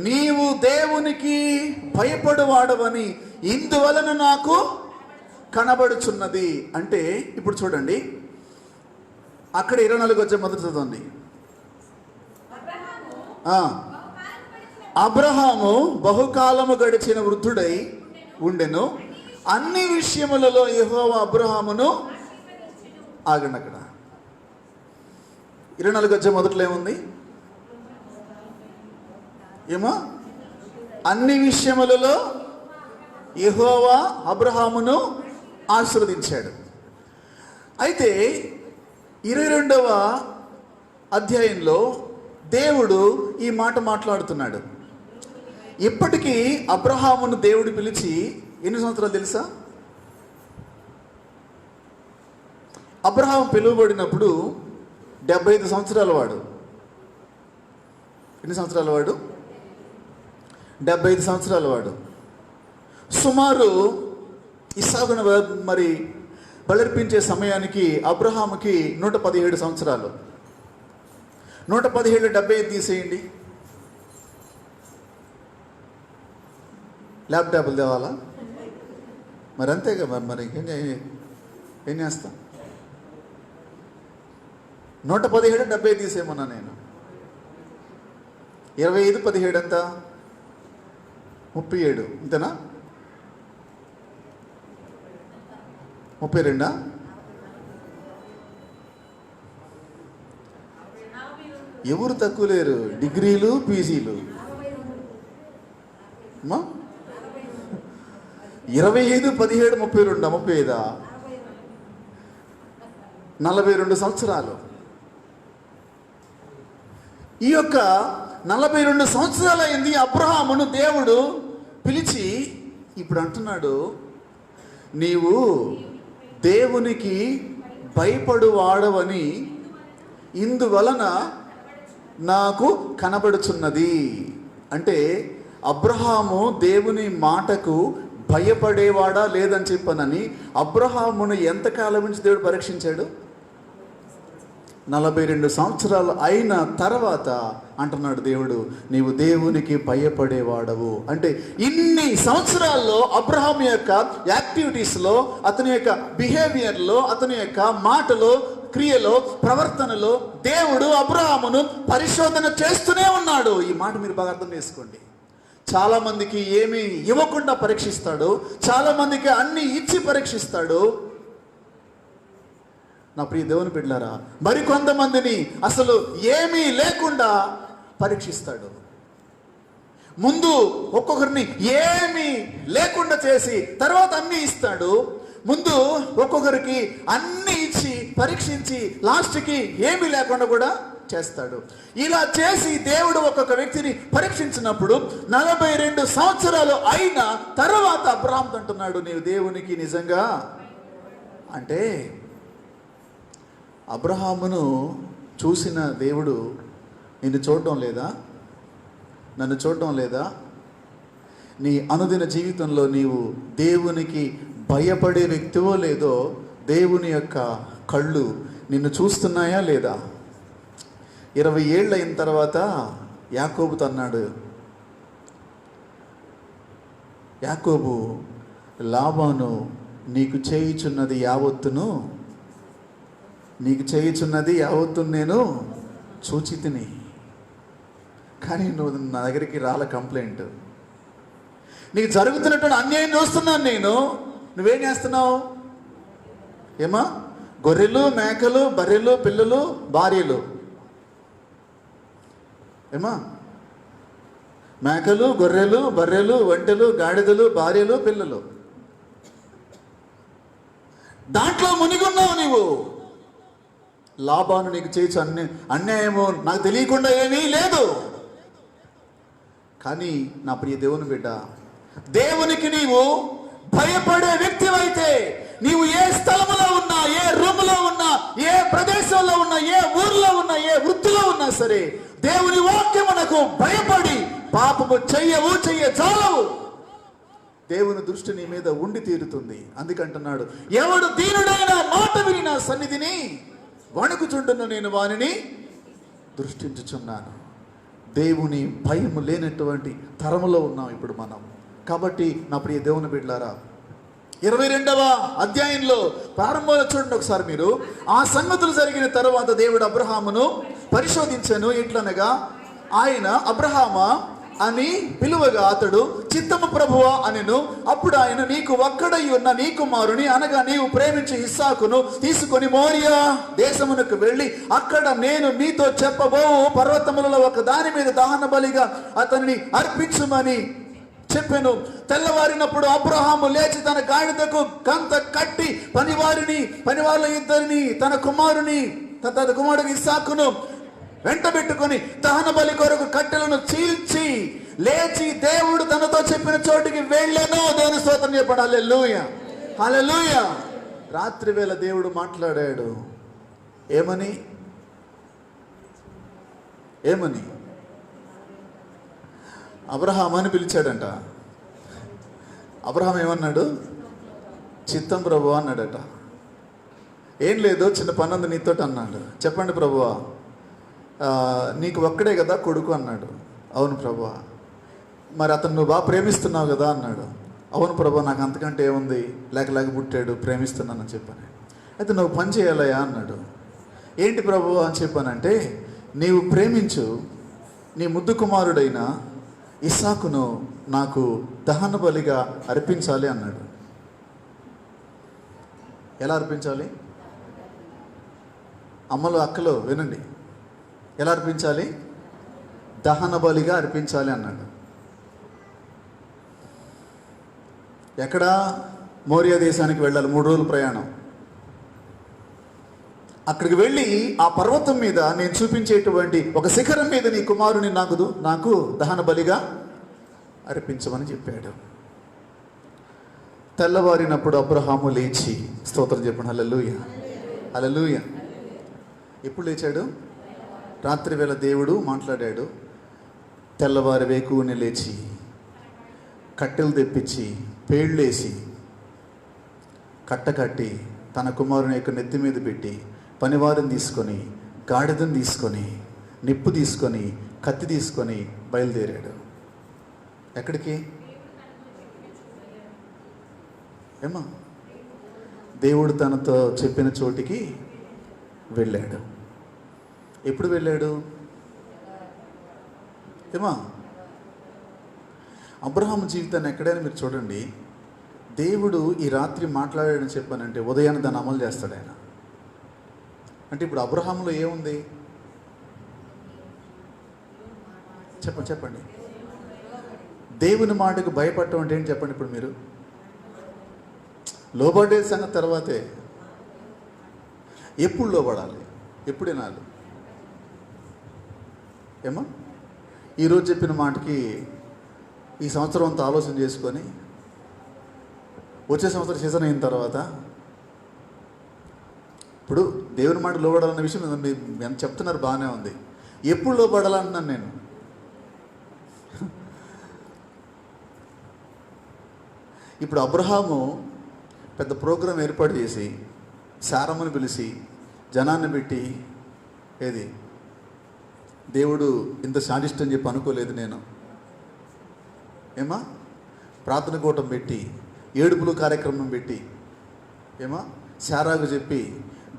[SPEAKER 1] నీవు దేవునికి భయపడువాడవని ఇందువలన నాకు కనబడుచున్నది. అంటే ఇప్పుడు చూడండి, అక్కడ 24 వచ్చే మొదటి చదవండి. అబ్రహాము బహుకాలము గడిచిన వృద్ధుడై ఉండెను, అన్ని విషయములలో యెహోవా అబ్రహామును ఆగండి. అక్కడ 24 వచ్చే మొదట్లో ఏముంది? ఏమో, అన్ని విషయములలో యెహోవా అబ్రహామును ఆశీర్వదించాడు. అయితే 22వ అధ్యాయంలో దేవుడు ఈ మాట మాట్లాడుతున్నాడు. ఇప్పటికీ అబ్రహామును దేవుడు పిలిచి ఎన్ని సంవత్సరాలు తెలుసా? అబ్రహాము పిలువబడినప్పుడు 75 సంవత్సరాల వాడు. ఎన్ని సంవత్సరాల వాడు? 75 సంవత్సరాల వాడు. సుమారు ఇస్సాకును మరి బలర్పించే సమయానికి అబ్రహాముకి 117 సంవత్సరాలు. 117 75 తీసేయండి. ల్యాప్టాప్లు తేవాలా? మరి అంతేగా, మరి ఏం చేస్తా? 117 70 తీసేయమన్నా నేను. 25 17 ఎంత? 37. ఇంతేనా? 32. ఎవరు తక్కువ లేరు, డిగ్రీలు పీజీలు. 25 17 32 35 42 సంవత్సరాలు. ఈ యొక్క 42 సంవత్సరాలు అయింది అబ్రహామును దేవుడు పిలిచి ఇప్పుడు అంటున్నాడు, నీవు దేవునికి భయపడు వాడవని ఇందువలన నాకు కనబడుచున్నది. అంటే అబ్రహాము దేవుని మాటకు భయపడేవాడా లేదని చెప్పనని అబ్రహామును ఎంతకాలం నుంచి దేవుడు పరీక్షించాడు? 42 సంవత్సరాలు అయిన తర్వాత అంటున్నాడు దేవుడు, నీవు దేవునికి భయపడేవాడవు. అంటే ఇన్ని సంవత్సరాల్లో అబ్రహాం యొక్క యాక్టివిటీస్లో, అతని యొక్క బిహేవియర్లో, అతని యొక్క మాటలో, క్రియలో, ప్రవర్తనలో దేవుడు అబ్రహామును పరిశోధన చేస్తూనే ఉన్నాడు. ఈ మాట మీరు బాగా అర్థం చేసుకోండి. చాలా మందికి ఏమీ ఇవ్వకుండా పరీక్షిస్తాడు, చాలా మందికి అన్ని ఇచ్చి పరీక్షిస్తాడు. నా ప్రియ దేవుని బిడ్డలారా, మరికొంతమందిని అసలు ఏమీ లేకుండా పరీక్షిస్తాడు. ముందు ఒక్కొక్కరిని ఏమీ లేకుండా చేసి తర్వాత అన్నీ ఇస్తాడు. ముందు ఒక్కొక్కరికి అన్నీ ఇచ్చి పరీక్షించి లాస్ట్కి ఏమీ లేకుండా కూడా చేస్తాడు. ఇలా చేసి దేవుడు ఒక్కొక్క వ్యక్తిని పరీక్షించినప్పుడు 42 సంవత్సరాలు అయిన తర్వాత అబ్రహాం అంటున్నాడు, నీవు దేవునికి నిజంగా అంటే అబ్రహామును చూసిన దేవుడు నిన్ను చూడటం లేదా? నన్ను చూడటం లేదా? నీ అనుదిన జీవితంలో నీవు దేవునికి భయపడే వ్యక్తివో లేదో దేవుని యొక్క కళ్ళు నిన్ను చూస్తున్నాయా లేదా? 20 ఏళ్ళు అయిన తర్వాత యాకోబుతో అన్నాడు, యాకోబు, లాబాను నీకు చేయుచున్నది యావత్తును నేను చూచి తిని, కానీ నువ్వు నా దగ్గరికి రాల కంప్లైంట్. నీకు జరుగుతున్నటువంటి అన్యాయం చూస్తున్నాను నేను, నువ్వేం చేస్తున్నావు? ఏమా, గొర్రెలు, మేకలు, బర్రెలు, పిల్లలు, భార్యలు, ఏమా మేకలు, గొర్రెలు, బర్రెలు, ఒంటెలు, గాడిదలు, భార్యలు, పిల్లలు. దాంట్లో మునిగున్నావు నీవు. లాభాను నీకు చేయొచ్చు అన్యాయము నాకు తెలియకుండా ఏమీ లేదు. కానీ నా ప్రియ దేవుని బిడ్డ, దేవునికి నీవు భయపడే వ్యక్తివైతే, నీవు ఏ స్థలములో ఉన్నా, ఏ రూములో ఉన్నా, ఏ ప్రదేశంలో ఉన్నా, ఏ ఊర్లో ఉన్నా, ఏ వృత్తిలో ఉన్నా సరే, దేవుని వాక్యమునకు భయపడి పాపము చెయ్యజాలవు. దేవుని దృష్టి నీ మీద ఉండి తీరుతుంది. అందుకంటున్నాడు, ఎవడు దీనుడైన మాట విని నా సన్నిధిని వణుకుచుండును, నేను వానిని దృష్టించుచున్నాను. దేవుని భయము లేనటువంటి తరములో ఉన్నాం ఇప్పుడు మనం. కాబట్టి నా ప్రియ దేవుని బిడ్డలారా, 22వ అధ్యాయంలో ప్రారంభంలో చూడండి ఒకసారి మీరు. ఆ సంగతులు జరిగిన తరువాత దేవుడు అబ్రహామును పరిశోధించెను. ఎట్లనగా ఆయన అబ్రహామా అని పిలువగా అతడు చిత్తము ప్రభువా అనెను. అప్పుడు ఆయన, నీకు ఒక్కడై ఉన్న నీ కుమారుని అనగా నీవు ప్రేమించి ఇస్సాకును తీసుకొని మోరియా దేశమునకు వెళ్ళి అక్కడ నేను నీతో చెప్పబోవు పర్వతములలో ఒక దాని మీద దహన బలిగా అతనిని అర్పించుమని చెప్పాను. తెల్లవారినప్పుడు అబ్రహాము లేచి తన గాడిదకు కంత కట్టి పనివాళ్ళ ఇద్దరిని తన కుమారుడు ఇస్సాకును వెంటబెట్టుకొని దహన బలి కొరకు కట్టెలను చీల్చి లేచి దేవుడు తనతో చెప్పిన చోటికి వెళ్ళాను. దేవుని స్తోత్రం చెప్పండి. హల్లెలూయా, హల్లెలూయా. రాత్రి వేళ దేవుడు మాట్లాడాడు. ఏమని? అబ్రహాం అని పిలిచాడంట. అబ్రహాం ఏమన్నాడు? చిత్తం ప్రభువా అన్నాడట. ఏం లేదు, చిన్న పని ఉంది నీతోటి అన్నాడు. చెప్పండి ప్రభువా. నీకు ఒక్కడే కదా కొడుకు అన్నాడు. అవును ప్రభువా. మరి అతను నువ్వు బాగా ప్రేమిస్తున్నావు కదా అన్నాడు. అవును ప్రభువా, నాకు అంతకంటే ఏముంది, లేక పుట్టాడు, ప్రేమిస్తున్నానని చెప్పాను. అయితే నువ్వు పని చేయాలయా అన్నాడు. ఏంటి ప్రభువా అని చెప్పానంటే, నీవు ప్రేమించు, నీ ముద్దు కుమారుడైన ఇస్సాకును నాకు దహన బలిగా అర్పించాలి అన్నాడు. ఎలా అర్పించాలి? అమ్మలు, అక్కలు వినండి, ఎలా అర్పించాలి? దహన బలిగా అర్పించాలి అన్నాడు. ఎక్కడ? మోరియా దేశానికి వెళ్ళాలి, 3 రోజుల ప్రయాణం. అక్కడికి వెళ్ళి ఆ పర్వతం మీద నేను చూపించేటువంటి ఒక శిఖరం మీద నీ కుమారుని నాకు దహన బలిగా అర్పించమని చెప్పాడు. తెల్లవారినప్పుడు అబ్రహాము లేచి, స్తోత్రం చెప్పండి, హల్లెలూయా, హల్లెలూయా. ఎప్పుడు లేచాడు? రాత్రి వేళ దేవుడు మాట్లాడాడు. తెల్లవారి వేకువని లేచి కట్టెలు తెప్పించి పేళ్ళేసి కట్టి తన కుమారుని యొక్క నెత్తి మీద పెట్టి పనివారిని తీసుకొని, గాడిదని తీసుకొని, నిప్పు తీసుకొని, కత్తి తీసుకొని బయలుదేరాడు. ఎక్కడికి? ఏమా? దేవుడు తనతో చెప్పిన చోటికి వెళ్ళాడు. ఎప్పుడు వెళ్ళాడు? ఏమా? అబ్రహాము జీవితాన్ని ఎక్కడైనా మీరు చూడండి, దేవుడు ఈ రాత్రి మాట్లాడాడని చెప్పానంటే ఉదయాన్ని దాన్ని అమలు చేస్తాడు ఆయన. అంటే ఇప్పుడు అబ్రహాములో ఏముంది? చెప్పండి. దేవుని మాటకు భయపడటం అంటే ఏంటి చెప్పండి. ఇప్పుడు మీరు లోబడే సంగతి తర్వాతే. ఎప్పుడు లోబడాలి? ఎప్పుడు వినాలి? ఏమో ఈరోజు చెప్పిన మాటకి ఈ సంవత్సరం అంతా ఆలోచన చేసుకొని వచ్చే సంవత్సరం సీజన్ అయిన తర్వాత ఇప్పుడు దేవుని మాట లోబడాలన్న విషయం ఎంత చెప్తున్నారు, బాగానే ఉంది. ఎప్పుడు లోబడాలంటున్నాను నేను. ఇప్పుడు అబ్రహాము పెద్ద ప్రోగ్రాం ఏర్పాటు చేసి శారమ్మని పిలిచి జనాన్ని పెట్టి, ఏది దేవుడు ఇంత శాడిస్ట్ అని చెప్పి అనుకోలేదు నేను. ఏమా? ప్రార్థన కూటం పెట్టి, ఏడుపులు కార్యక్రమం పెట్టి, ఏమా శారాకు చెప్పి,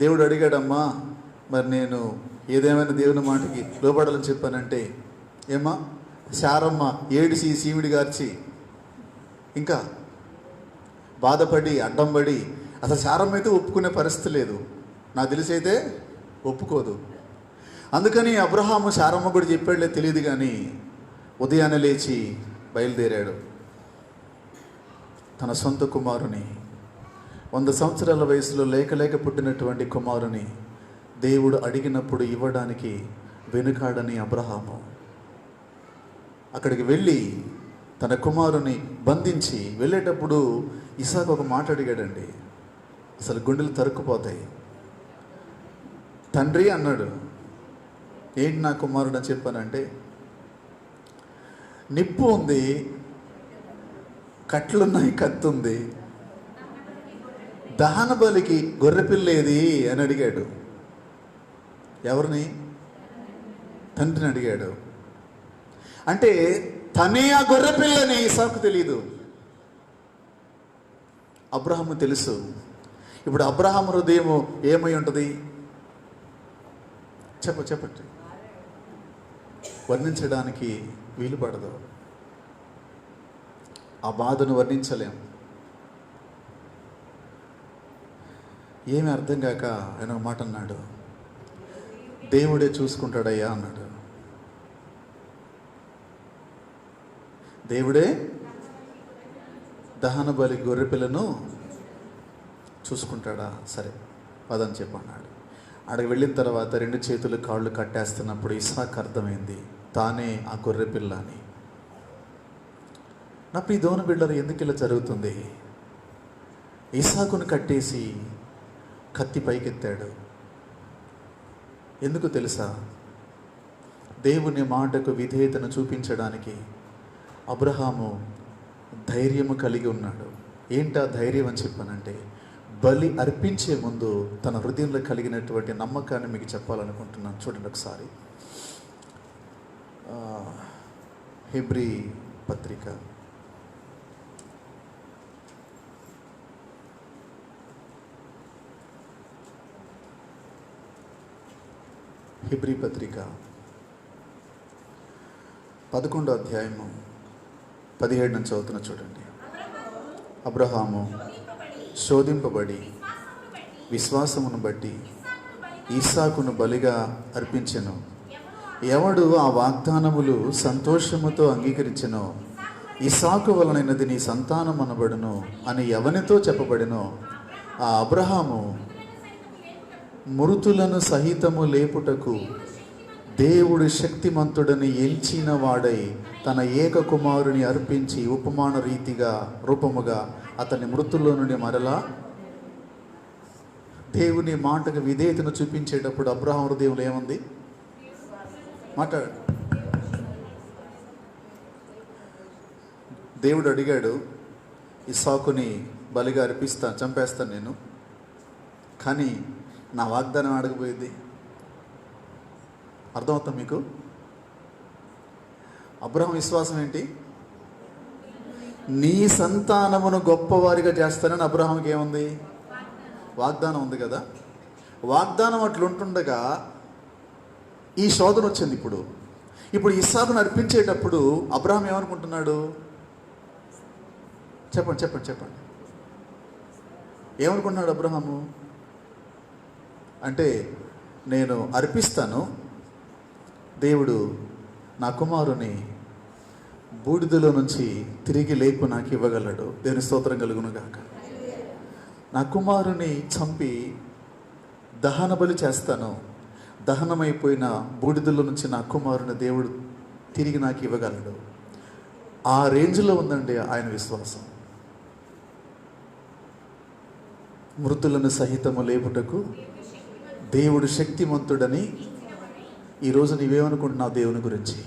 [SPEAKER 1] దేవుడు అడిగాడమ్మా మరి నేను ఏదేమైనా దేవుని మాటకి లోబడాలని చెప్పానంటే, ఏమా శారమ్మ ఏడిసి సీమిడి గార్చి ఇంకా బాధపడి అడ్డంపడి, అసలు శారమ్మ అయితే ఒప్పుకునే పరిస్థితి లేదు, నాకు తెలిసి అయితే ఒప్పుకోదు. అందుకని అబ్రహాము శారమ్మ కూడా చెప్పాడులే తెలియదు, కానీ ఉదయాన్నే లేచి బయలుదేరాడు. తన సొంత కుమారుని, 100 సంవత్సరాల వయసులో లేక పుట్టినటువంటి కుమారుని దేవుడు అడిగినప్పుడు ఇవ్వడానికి వెనుకాడని అబ్రహాము అక్కడికి వెళ్ళి తన కుమారుని బంధించి వెళ్ళేటప్పుడు ఇసాకు ఒక మాట అడిగాడండి. అసలు గుండెలు తరుక్కుపోతాయి. తండ్రి అన్నాడు. ఏంటి నా కుమారుడు అని చెప్పానంటే, నిప్పు ఉంది, కట్లున్నాయి, కత్తి ఉంది, దహన బలికి గొర్రెపిల్లేది అని అడిగాడు. ఎవరిని? తండ్రిని అడిగాడు. అంటే తనే ఆ గొర్రెపిల్లని ఇసాకు తెలియదు, అబ్రహాము తెలుసు. ఇప్పుడు అబ్రహాము హృదయం ఏమై ఉంటుంది? చెప్పండి. వర్ణించడానికి వీలు పడదు. ఆ బాధను వర్ణించలేం. ఏమి అర్థం కాక ఆయన ఒక మాట అన్నాడు, దేవుడే చూసుకుంటాడయ్యా అన్నాడు. దేవుడే దహన బలి గొర్రెపిల్లను చూసుకుంటాడా? సరే పదని చెప్పన్నాడు. అక్కడికి వెళ్ళిన తర్వాత 2 చేతులు కాళ్ళు కట్టేస్తున్నప్పుడు ఇసాకు అర్థమైంది తానే ఆ గొర్రెపిల్ల అని. నా ప్రియ దేవుని బిడ్డలు, ఎందుకు ఇలా జరుగుతుంది? ఇసాకును కట్టేసి కత్తి పైకెత్తాడు. ఎందుకు తెలుసా? దేవుని మాటకు విధేయతను చూపించడానికి అబ్రహాము ధైర్యము కలిగి ఉన్నాడు. ఏంటా ధైర్యం అని చెప్పానంటే, బలి అర్పించే ముందు తన హృదయంలో కలిగినటువంటి నమ్మకాన్ని మీకు చెప్పాలనుకుంటున్నాను. చూడండి ఒకసారి హెబ్రీ పత్రిక 11వ అధ్యాయము 17 నుంచి చదువుతున్న చూడండి. అబ్రహాము శోధింపబడి విశ్వాసమును బట్టి ఇస్సాకును బలిగా అర్పించెను. ఎవడు ఆ వాగ్దానములు సంతోషముతో అంగీకరించెనో, ఇస్సాకు వలనైనది నీ సంతానం అనబడును అని ఎవనితో చెప్పబడినో, ఆ అబ్రహాము మృతులను సహితము లేపుటకు దేవుడు శక్తిమంతుడని ఎంచిన వాడై తన ఏక కుమారుని అర్పించి ఉపమాన రూపముగా అతని మృతుల్లో నుండి మరలా దేవుని మాటకు విధేయతను చూపించేటప్పుడు అబ్రహాము హృదయంలో ఏముంది? మాట్లాడు. దేవుడు అడిగాడు, ఇస్సాకుని బలిగా చంపేస్తాను నేను, కానీ నా వాగ్దానం అడగబోయింది. అర్థమవుతాం మీకు? అబ్రహాము విశ్వాసం ఏంటి? నీ సంతానమును గొప్పవారిగా చేస్తానని అబ్రహాముకి ఏముంది? వాగ్దానం ఉంది కదా. వాగ్దానం అట్లుంటుండగా ఈ శోధన వచ్చింది. ఇప్పుడు ఇస్సాకును అర్పించేటప్పుడు అబ్రహాం ఏమనుకుంటున్నాడు? చెప్పండి. ఏమనుకుంటున్నాడు అబ్రహాము? అంటే నేను అర్పిస్తాను, దేవుడు నా కుమారుని బూడిదలో నుంచి తిరిగి లేపు నాకు ఇవ్వగలడు. దేవుని స్తోత్రం కలుగును గాక. నా కుమారుని చంపి దహన బలి చేస్తాను, దహనమైపోయిన బూడిదలో నుంచి నా కుమారుని దేవుడు తిరిగి నాకు ఇవ్వగలడు. ఆ రేంజ్లో ఉందండి ఆయన విశ్వాసం. మృతులను సహితము లేపుటకు దేవుడు శక్తిమంతుడని. ఈరోజు నీవేమనుకుంటున్నావు దేవుని గురించి?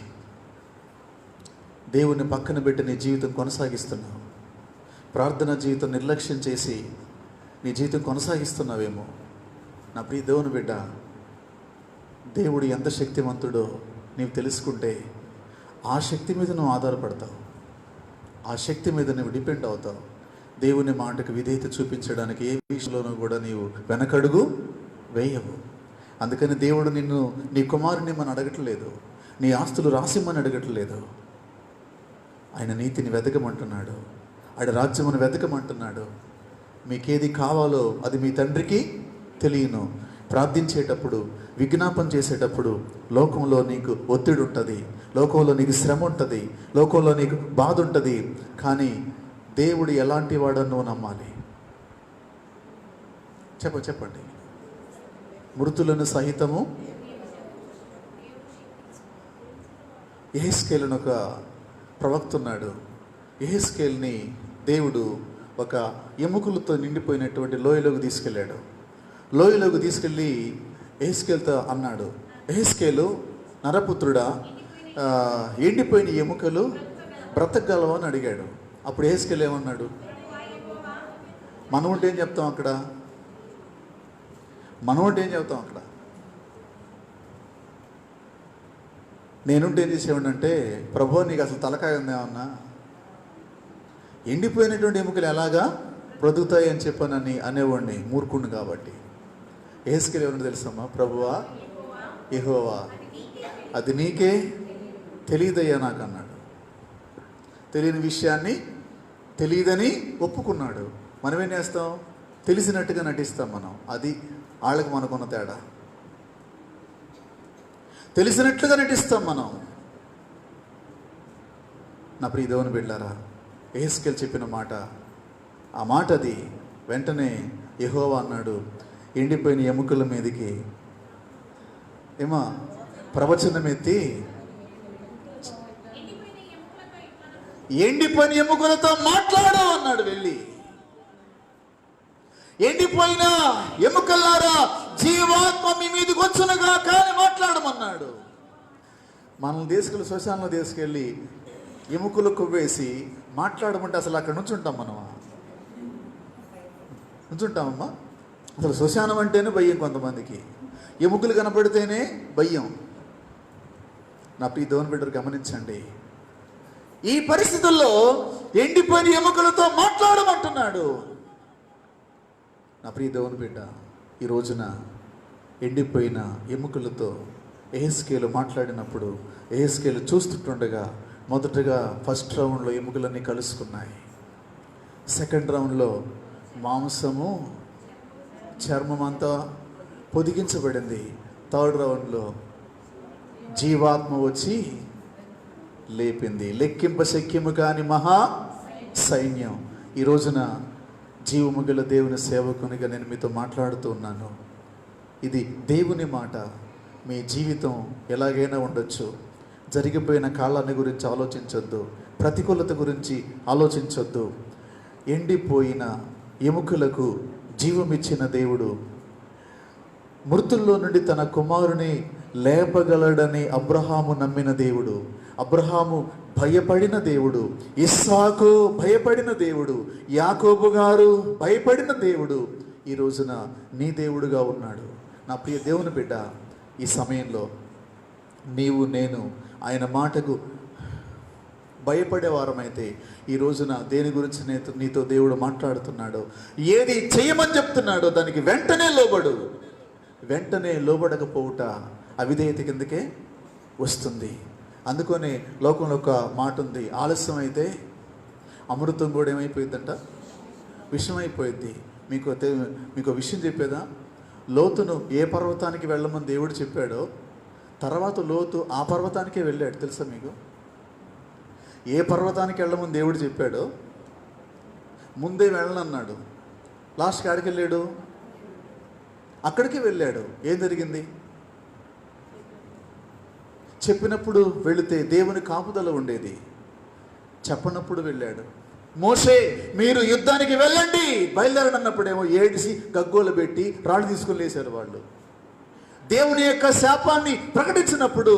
[SPEAKER 1] దేవుని పక్కన పెట్టి నీ జీవితం కొనసాగిస్తున్నావు. ప్రార్థన జీవితం నిర్లక్ష్యం చేసి నీ జీవితం కొనసాగిస్తున్నావేమో. నా ప్రియ దేవుని బిడ్డ, దేవుడు ఎంత శక్తిమంతుడో నీవు తెలుసుకుంటే ఆ శక్తి మీద నువ్వు ఆధారపడతావు, ఆ శక్తి మీద నువ్వు డిపెండ్ అవుతావు. దేవుని మాటకు విధేయత చూపించడానికి ఏ విషయంలోనూ కూడా నీవు వెనకడుగు వేయవు. అందుకని దేవుడు నిన్ను నీ కుమారుని మనం అడగట్లేదు, నీ ఆస్తులు రాసిమ్మని అడగట్లేదు. ఆయన నీతిని వెతకమంటున్నాడు, ఆయన రాజ్యమును వెతకమంటున్నాడు. మీకేది కావాలో అది మీ తండ్రికి తెలియను. ప్రార్థించేటప్పుడు, విజ్ఞాపన చేసేటప్పుడు లోకంలో నీకు ఒత్తిడి ఉంటుంది, లోకంలో నీకు శ్రమ ఉంటుంది, లోకంలో నీకు బాధ ఉంటుంది. కానీ దేవుడు ఎలాంటి వాడని నువ్వు నమ్మాలి. చెప్పండి. మృతులను సహితము యెహెజ్కేలును ఒక ప్రవక్త ఉన్నాడు. యెహెజ్కేలుని దేవుడు ఒక ఎముకలతో నిండిపోయినటువంటి లోయలోకి తీసుకెళ్ళాడు. లోయలోకి తీసుకెళ్ళి యెహెజ్కేలుతో అన్నాడు, యెహెజ్కేలు నరపుత్రుడా, ఎండిపోయిన ఎముకలు బ్రతకగలవా అని అడిగాడు. అప్పుడు యెహెజ్కేలు ఏమన్నాడు? మనం ఉంటే ఏం చెప్తాం అక్కడ? నేనుంటే ఏం చేసేవాడిని అంటే, ప్రభు నీకు అసలు తలకాయ ఉందేమన్నా, ఎండిపోయినటువంటి ఎముకలు ఎలాగా బ్రతుకుతాయి అని చెప్పానని అనేవాడిని, మూర్ఖుడిని కాబట్టి. యెహెజ్కేలు ఏమన్నా తెలుసమ్మా? ప్రభువా యెహోవా అది నీకే తెలియదయ్యా నాకు అన్నాడు. తెలియని విషయాన్ని తెలియదని ఒప్పుకున్నాడు. మనం ఏం చేస్తాం? తెలిసినట్టుగా నటిస్తాం మనం. అది వాళ్ళకి మనకున్న తేడా. తెలిసినట్లుగా నటిస్తాం మనం. నా ప్రియ దేవుని బిడ్డలారా, యెహెజ్కేలు చెప్పిన మాట, ఆ మాట అది. వెంటనే యెహోవా అన్నాడు, ఎండిపోయిన ఎముకల మీదకి ప్రవచనం ఎత్తి, ఎండిపోయిన ఎముకలతో మాట్లాడు అన్నాడు. వెళ్ళి, ఎండిపోయిన ఎముకలారా జీవాత్మ మీ మీదకి వచ్చునుగా కానీ మాట్లాడమన్నాడు. మనల్ని తీసుకెళ్ళి శ్మశానంలో తీసుకెళ్ళి ఎముకలు కొవ్వేసి మాట్లాడమంటే అసలు అక్కడ నుంచుంటాం మనమా? నుంచుంటామమ్మా? అసలు శ్మశానం అంటేనే భయం కొంతమందికి, ఎముకలు కనపడితేనే భయం. నా ప్రియ దేవుని బిడ్డలు గమనించండి, ఈ పరిస్థితుల్లో ఎండిపోయిన ఎముకలతో మాట్లాడమంటున్నాడు. నా ప్రియ దేవుని బిడ్డ, ఈ రోజున ఎండిపోయిన ఎముకలతో యెహెజ్కేలు మాట్లాడినప్పుడు యెహెజ్కేలు చూస్తుండగా మొదటగా ఫస్ట్ రౌండ్లో ఎముకలన్నీ కలుసుకున్నాయి. సెకండ్ రౌండ్లో మాంసము చర్మం అంతా పొదిగించబడింది. థర్డ్ రౌండ్లో జీవాత్మ వచ్చి లేపింది. లెక్కింప శక్యము కాని మహా సైన్యం. ఈ రోజున జీవము గల దేవుని సేవకునిగా నేను మీతో మాట్లాడుతూ ఉన్నాను. ఇది దేవుని మాట. మీ జీవితం ఎలాగైనా ఉండొచ్చు. జరిగిపోయిన కాలాన్ని గురించి ఆలోచించొద్దు, ప్రతికూలత గురించి ఆలోచించొద్దు. ఎండిపోయిన ఎముకలకు జీవమిచ్చిన దేవుడు, మృతుల్లో నుండి తన కుమారుని లేపగలడని అబ్రహాము నమ్మిన దేవుడు, అబ్రహాము భయపడిన దేవుడు, ఇస్సాకు భయపడిన దేవుడు, యాకోబు గారు భయపడిన దేవుడు ఈ రోజున నీ దేవుడుగా ఉన్నాడు. నా ప్రియ దేవుని బిడ్డ, ఈ సమయంలో నీవు నేను ఆయన మాటకు భయపడేవారమైతే ఈ రోజున దేని గురించి నీతో దేవుడు మాట్లాడుతున్నాడో, ఏది చేయమని చెప్తున్నాడో దానికి వెంటనే లోబడు. వెంటనే లోబడకపోవుట అవిధేయత కిందకే వస్తుంది. అందుకనే లోకంలో ఒక మాట ఉంది, ఆలస్యం అయితే అమృతం కూడా ఏమైపోయిందంట, విషమైపోయింది. మీకు విషయం చెప్పేదా? లోతును ఏ పర్వతానికి వెళ్ళమని దేవుడు చెప్పాడో తర్వాత లోతు ఆ పర్వతానికే వెళ్ళాడు. తెలుసా మీకు? ఏ పర్వతానికి వెళ్ళమని దేవుడు చెప్పాడో ముందే వెళ్ళనన్నాడు. లాస్ట్కి ఆడికి వెళ్ళాడు, అక్కడికి వెళ్ళాడు. ఏం జరిగింది? చెప్పినప్పుడు వెళితే దేవుని కాపుదల ఉండేది, చెప్పనప్పుడు వెళ్ళాడు. మోషే మీరు యుద్ధానికి వెళ్ళండి బయలుదేరనన్నప్పుడేమో ఏడిసి గగ్గోలు పెట్టి రాళ్ళు తీసుకొని లేశారు వాళ్ళు. దేవుని యొక్క శాపాన్ని ప్రకటించినప్పుడు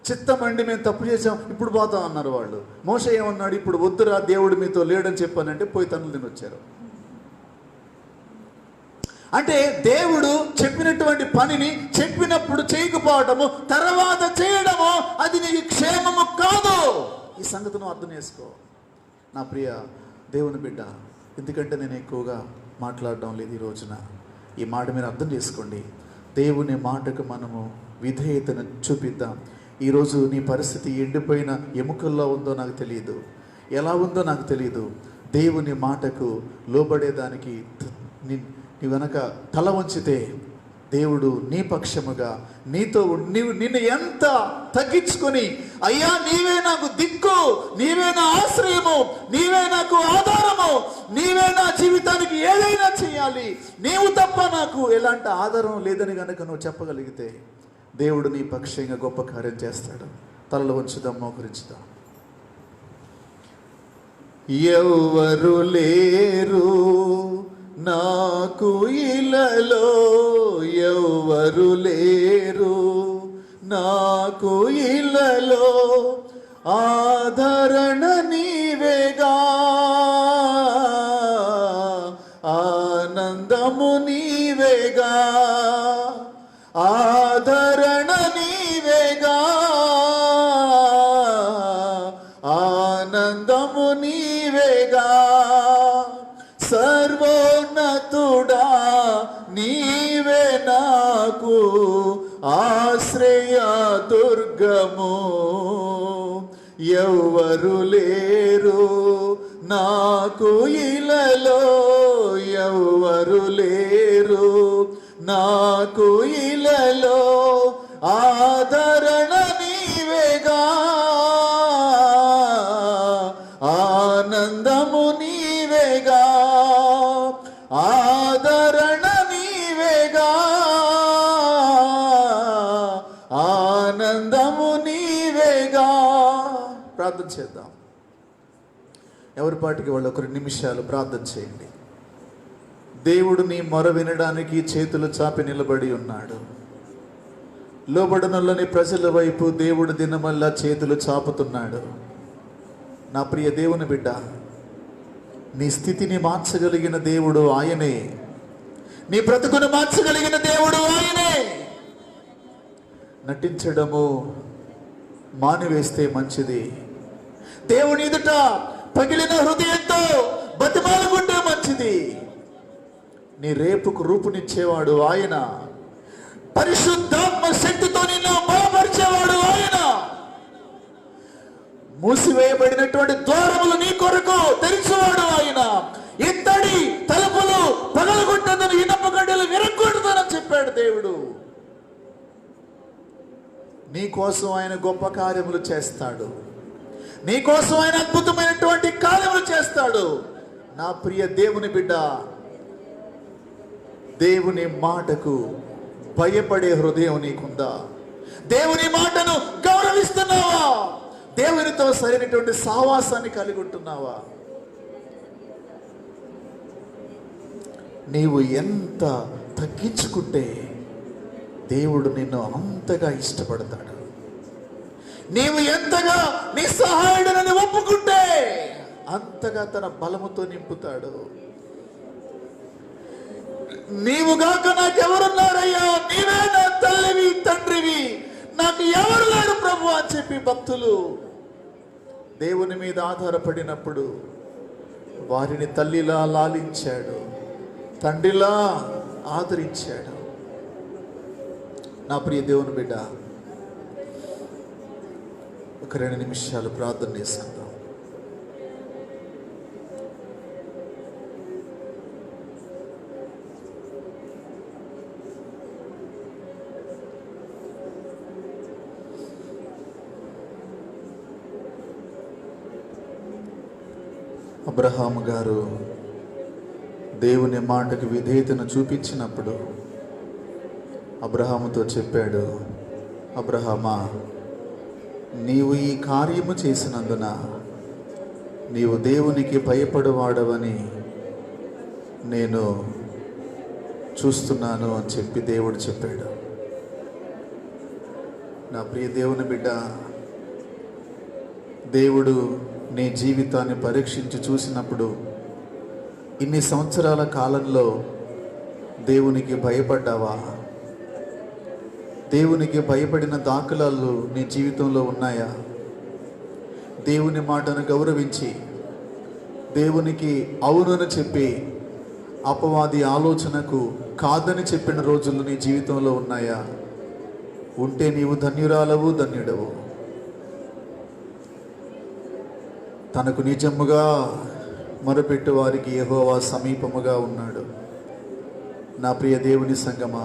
[SPEAKER 1] చిత్తమండి మేము తప్పు చేసాం ఇప్పుడు పోతాం అన్నారు వాళ్ళు. మోషే ఏమన్నాడు? ఇప్పుడు వద్దురా, దేవుడు మీతో లేడని చెప్పానంటే పోయి తన్నులు తిని వచ్చారు. అంటే దేవుడు చెప్పినటువంటి పనిని చెప్పినప్పుడు చేయకపోవడము, తర్వాత చేయడము అది నీకు క్షేమము కాదు. ఈ సంగతిని అర్థం చేసుకో నా ప్రియ దేవుని బిడ్డ. ఎందుకంటే నేను ఎక్కువగా మాట్లాడడం లేదు ఈ రోజున. ఈ మాట మీరు అర్థం చేసుకోండి. దేవుని మాటకు మనము విధేయతను చూపిద్దాం. ఈరోజు నీ పరిస్థితి ఎండిపోయిన ఎముకల్లో ఉందో నాకు తెలియదు, ఎలా ఉందో నాకు తెలియదు. దేవుని మాటకు లోబడేదానికి నీ వెనక తల వంచితే దేవుడు నీ పక్షముగా నీతో నిన్ను ఎంత తగ్గించుకొని, అయ్యా నీవే నాకు దిక్కు, నీవే నా ఆశ్రయము, నీవే నాకు ఆధారము, నీవే నా జీవితానికి ఏదైనా చేయాలి, నీవు తప్ప నాకు ఎలాంటి ఆధారం లేదని కనుక నువ్వు చెప్పగలిగితే దేవుడు నీ పక్షంగా గొప్ప కార్యం చేస్తాడు. తలలు వంచుదాం, మోకరించుదాం. ఎవ్వరు లేరు నాకు ఇలలో, ఎవ్వరు లేరు నాకు ఇలలో, ఆదరణ నీవేగా, ఆనందము నీవేగా, ఆదరణ నీవేగా, ఆనందము నీవేగా. సర్వోన్నతుడా నీవే నాకు ఆశ్రయ దుర్గము, ఎవ్వరు లేరు నాకు ఇలలో, ఎవ్వరు లేరు నాకు ఇలలో, ఆదరణ నీవేగా, ఆనందము నీవేగా, ఆదరణ నీవేగా, ఆనందము నీవేగా. ప్రార్థన చేద్దాం. ఎవరి పాటికి వాళ్ళు ఒక 2 నిమిషాలు ప్రార్థన చేయండి. దేవుడు నీ మొర వినడానికి చేతులు చాపి నిలబడి ఉన్నాడు. లోబడనులని ప్రజల వైపు దేవుడు దినమల్లా చేతులు చాపుతున్నాడు. నా ప్రియ దేవుని బిడ్డ, నీ స్థితిని మార్చగలిగిన దేవుడు ఆయనే, నీ బ్రతుకును మార్చగలిగిన దేవుడు ఆయనే. నటించడము మానివేస్తే మంచిది. దేవుని ఎదుట పగిలిన హృదయంతో బతిమాలుకుంటే మంచిది. నీ రేపుకు రూపునిచ్చేవాడు ఆయన, పరిశుద్ధాత్మ శక్తితో నిన్ను బలపరిచేవాడు ఆయన. మూసివేయబడినటువంటి ద్వారములు నీ కొరకు తెరిచేవాడు ఆయన. ఇత్తడి తలుపులు పగలగొట్టదని, ఇనప గడ్డలు విరగొడతానని చెప్పాడు దేవుడు. నీ కోసం ఆయన గొప్ప కార్యములు చేస్తాడు. నీ కోసం ఆయన అద్భుతమైనటువంటి కార్యములు చేస్తాడు. నా ప్రియ దేవుని బిడ్డ, దేవుని మాటకు భయపడే హృదయం నీకుందా? దేవుని మాటను గౌరవిస్తున్నావా? దేవునితో సరైనటువంటి సావాసాన్ని కలిగి ఉంటున్నావా? నీవు ఎంత తగ్గించుకుంటే దేవుడు నిన్ను అంతగా ఇష్టపడతాడు. నీవు ఎంతగా నీ సహాయుడనని ఒప్పుకుంటే అంతగా తన బలముతో నింపుతాడు. నీవుగాక నాకెవరున్నారయ్యా, నీవే నా తల్లివి తండ్రివి, నాకు ఎవరు లేరు ప్రభు అని చెప్పి భక్తులు దేవుని మీద ఆధారపడినప్పుడు వారిని తల్లిలా లాలించాడు, తండ్రిలా ఆదరించాడు. నా ప్రియ దేవుని బిడ్డ, ఒక 2 నిమిషాలు ప్రార్థన చేసుకుందాం. అబ్రహాము గారు దేవుని మాటకు విధేయతను చూపించినప్పుడు అబ్రహాముతో చెప్పాడు, అబ్రహామా, నీవు ఈ కార్యము చేసినందున నీవు దేవునికి భయపడవాడవని నేను చూస్తున్నాను అని చెప్పి దేవుడు చెప్పాడు. నా ప్రియ దేవుని బిడ్డ, దేవుడు నీ జీవితాన్ని పరీక్షించి చూసినప్పుడు ఇన్ని సంవత్సరాల కాలంలో దేవునికి భయపడ్డావా? దేవునికి భయపడిన దాఖలాలు నీ జీవితంలో ఉన్నాయా? దేవుని మాటను గౌరవించి దేవునికి అవునని చెప్పి అపవాది ఆలోచనకు కాదని చెప్పిన రోజులు నీ జీవితంలో ఉన్నాయా? ఉంటే నీవు ధన్యురాలవు, ధన్యుడవు. తనకు నిజముగా మొరపెట్టు వారికి యెహోవా సమీపముగా ఉన్నాడు. నా ప్రియ దేవుని సంగమా,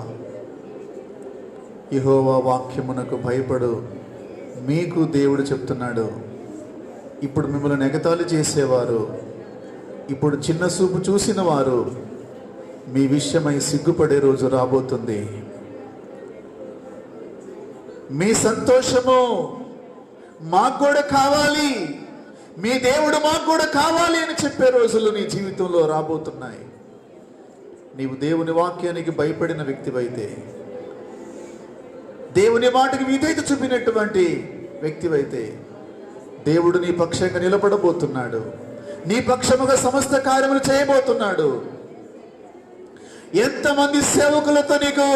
[SPEAKER 1] యెహోవా వాక్యమునకు భయపడు. మీకు దేవుడు చెప్తున్నాడు, ఇప్పుడు మిమ్మల్ని ఎగతాళి చేసేవారు, ఇప్పుడు చిన్న చూపు చూసిన వారు మీ విషయమై సిగ్గుపడే రోజు రాబోతుంది. మీ సంతోషము మాకు కూడా కావాలి, మీ దేవుడు మాకు కూడా కావాలి అని చెప్పే రోజులు నీ జీవితంలో రాబోతున్నాయి. నీవు దేవుని వాక్యానికి భయపడిన వ్యక్తివైతే, దేవుని మాటకి విధేయత చూపినటువంటి వ్యక్తివైతే, దేవుడు నీ పక్షంగా నిలబడబోతున్నాడు. నీ పక్షముగా సమస్త కార్యములు చేయబోతున్నాడు. ఎంతమంది సేవకులతో నీకు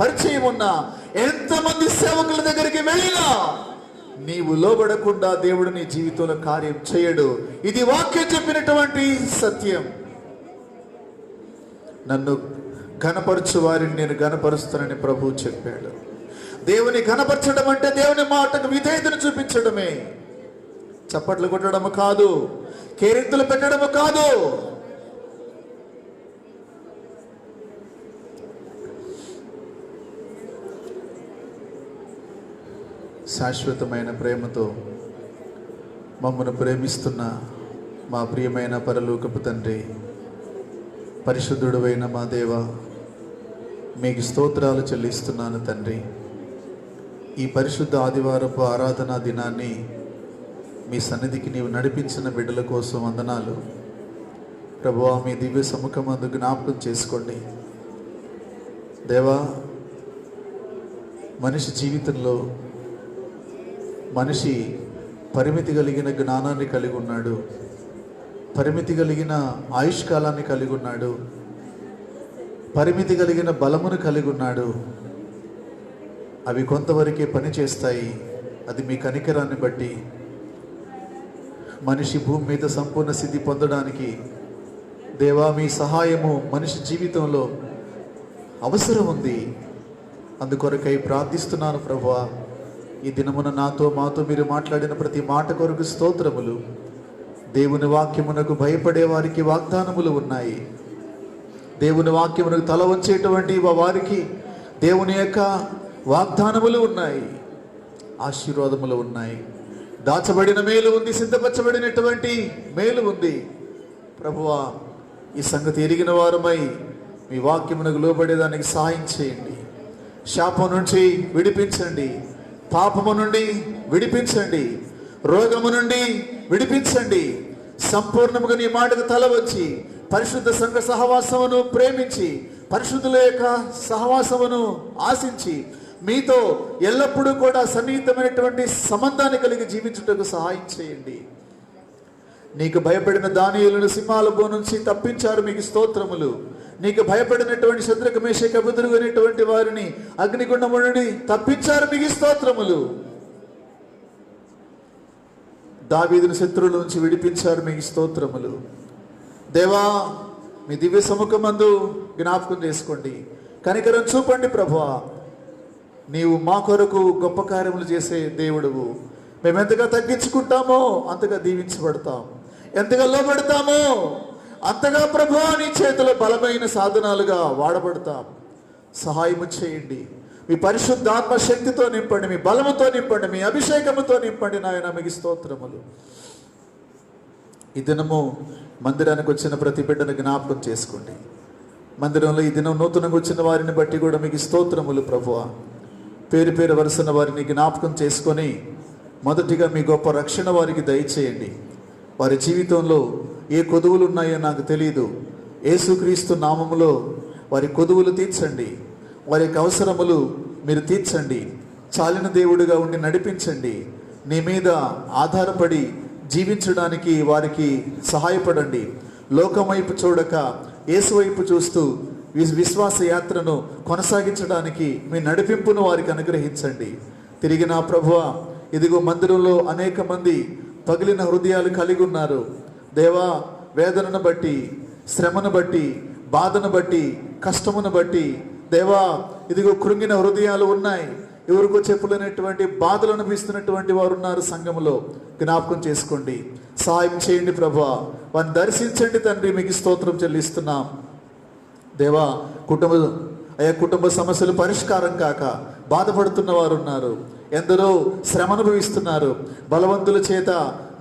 [SPEAKER 1] పరిచయం ఉన్నా, ఎంతమంది సేవకుల దగ్గరికి వెళ్ళినా నీవు లోబడకుండా దేవుడు నీ జీవితంలో కార్యం చేయడు. ఇది వాక్యం చెప్పినటువంటి సత్యం. నన్ను ఘనపరచు వారిని నేను ఘనపరుస్తానని ప్రభువు చెప్పాడు. దేవుని ఘనపరచడం అంటే దేవుని మాటకు విధేయతను చూపించడమే. చప్పట్లు కొట్టడము కాదు, కేరింతలు పెట్టడము కాదు. శాశ్వతమైన ప్రేమతో మమ్మను ప్రేమిస్తున్న మా ప్రియమైన పరలోకపు తండ్రి, పరిశుద్ధుడైన మా దేవ, మీకు స్తోత్రాలు చెల్లిస్తున్నాను తండ్రి. ఈ పరిశుద్ధ ఆదివారపు ఆరాధనా దినాన్ని మీ సన్నిధికి నీవు నడిపించిన బిడ్డల కోసం వందనాలు ప్రభువా. మీ దివ్య సముఖమందు జ్ఞాపకం చేసుకోండి దేవా. మనిషి జీవితంలో మనిషి పరిమితి కలిగిన జ్ఞానాన్ని కలిగి ఉన్నాడు, పరిమితి కలిగిన ఆయుష్కాలాన్ని కలిగి ఉన్నాడు, పరిమితి కలిగిన బలమును కలిగి ఉన్నాడు. అవి కొంతవరకే పనిచేస్తాయి. అది మీ కనికరాన్ని బట్టి. మనిషి భూమి మీద సంపూర్ణ స్థితి పొందడానికి దేవా మీ సహాయము మనిషి జీవితంలో అవసరం ఉంది. అందుకొరకై ప్రార్థిస్తున్నాను ప్రభువా. ఈ దినమున నాతో మాతో మీరు మాట్లాడిన ప్రతి మాట కొరకు స్తోత్రములు. దేవుని వాక్యమునకు భయపడే వారికి వాగ్దానములు ఉన్నాయి. దేవుని వాక్యమునకు తల వంచేటువంటి వారికి దేవుని యొక్క వాగ్దానములు ఉన్నాయి, ఆశీర్వాదములు ఉన్నాయి. దాచబడిన మేలు ఉంది, సిద్ధపరచబడినటువంటి మేలు ఉంది. ప్రభువా, ఈ సంగతి ఎరిగిన వారమై మీ వాక్యమునకు లోబడేదానికి సహాయం చేయండి. శాపం నుంచి విడిపించండి, పాపము నుండి విడిపించండి, రోగము నుండి విడిపించండి. సంపూర్ణముగా నీ మాటకు తల వచ్చి పరిశుద్ధ సంఘ సహవాసమును ప్రేమించి, పరిశుద్ధుల యొక్క సహవాసమును ఆశించి, మీతో ఎల్లప్పుడూ కూడా సన్నిహితమైనటువంటి సంబంధాన్ని కలిగి జీవించుటకు సహాయం చేయండి. నీకు భయపడిన దానియేలును సింహాల బో నుంచి తప్పించారు, మీకు స్తోత్రములు. నీకు భయపడినటువంటి శద్రక మేషక అబేద్నెగో అనేటువంటి వారిని అగ్నిగుండము నుండి తప్పించారు, మీకు స్తోత్రములు. దావీదును శత్రువుల నుంచి విడిపించారు, మీకు స్తోత్రములు. దేవా, మీ దివ్య సముఖమందు జ్ఞాపకం చేసుకోండి, కనికరం చూపండి ప్రభువా. నీవు మా కొరకు గొప్ప కార్యములు చేసే దేవుడువు. మేము ఎంతగా తగ్గించుకుంటామో అంతగా దీవించబడతాం, ఎంతగా లోబడతామో అంతగా ప్రభువా నీ చేతిలో బలమైన సాధనాలుగా వాడబడతాం. సహాయము చేయండి. మీ పరిశుద్ధాత్మ శక్తితో నింపండి, మీ బలముతో నింపండి, మీ అభిషేకముతో నింపండి నాయన, మీకు స్తోత్రములు. ఈ దినము మందిరానికి వచ్చిన ప్రతి బిడ్డను జ్ఞాపకం చేసుకోండి. మందిరంలో ఈ దినం నూతనంగా వచ్చిన వారిని బట్టి కూడా మీకు స్తోత్రములు ప్రభువా. పేరు పేరు వరుసన వారిని జ్ఞాపకం చేసుకొని మొదటిగా మీ గొప్ప రక్షణ వారికి దయచేయండి. వారి జీవితంలో ఏ కొదువులు ఉన్నాయో నాకు తెలియదు. యేసుక్రీస్తు నామములో వారి కొదువులు తీర్చండి, వారి యొక్క అవసరములు మీరు తీర్చండి. చాలిన దేవుడిగా ఉండి నడిపించండి. నీ మీద ఆధారపడి జీవించడానికి వారికి సహాయపడండి. లోకం వైపు చూడక యేసు వైపు చూస్తూ విశ్వాస యాత్రను కొనసాగించడానికి మీ నడిపింపును వారికి అనుగ్రహించండి. తిరిగి నా ప్రభువా, ఇదిగో మందిరంలో అనేక మంది పగిలిన హృదయాలు కలిగి ఉన్నారు. దేవా, వేదనను బట్టి, శ్రమను బట్టి, బాధను బట్టి, కష్టమును బట్టి దేవా ఇదిగో కృంగిన హృదయాలు ఉన్నాయి. ఎవరికో చెప్పులేనటువంటి బాధలు అనిపిస్తున్నటువంటి వారు ఉన్నారు సంఘములో. జ్ఞాపకం చేసుకోండి, సహాయం చేయండి ప్రభువా. వారిని దర్శించండి తండ్రి, మీకు స్తోత్రం చెల్లిస్తున్నాం. దేవా, కుటుంబ అయ్యా కుటుంబ సమస్యలు పరిష్కారం కాక బాధపడుతున్న వారు ఉన్నారు. ఎందరో శ్రమ అనుభవిస్తున్నారు. బలవంతుల చేత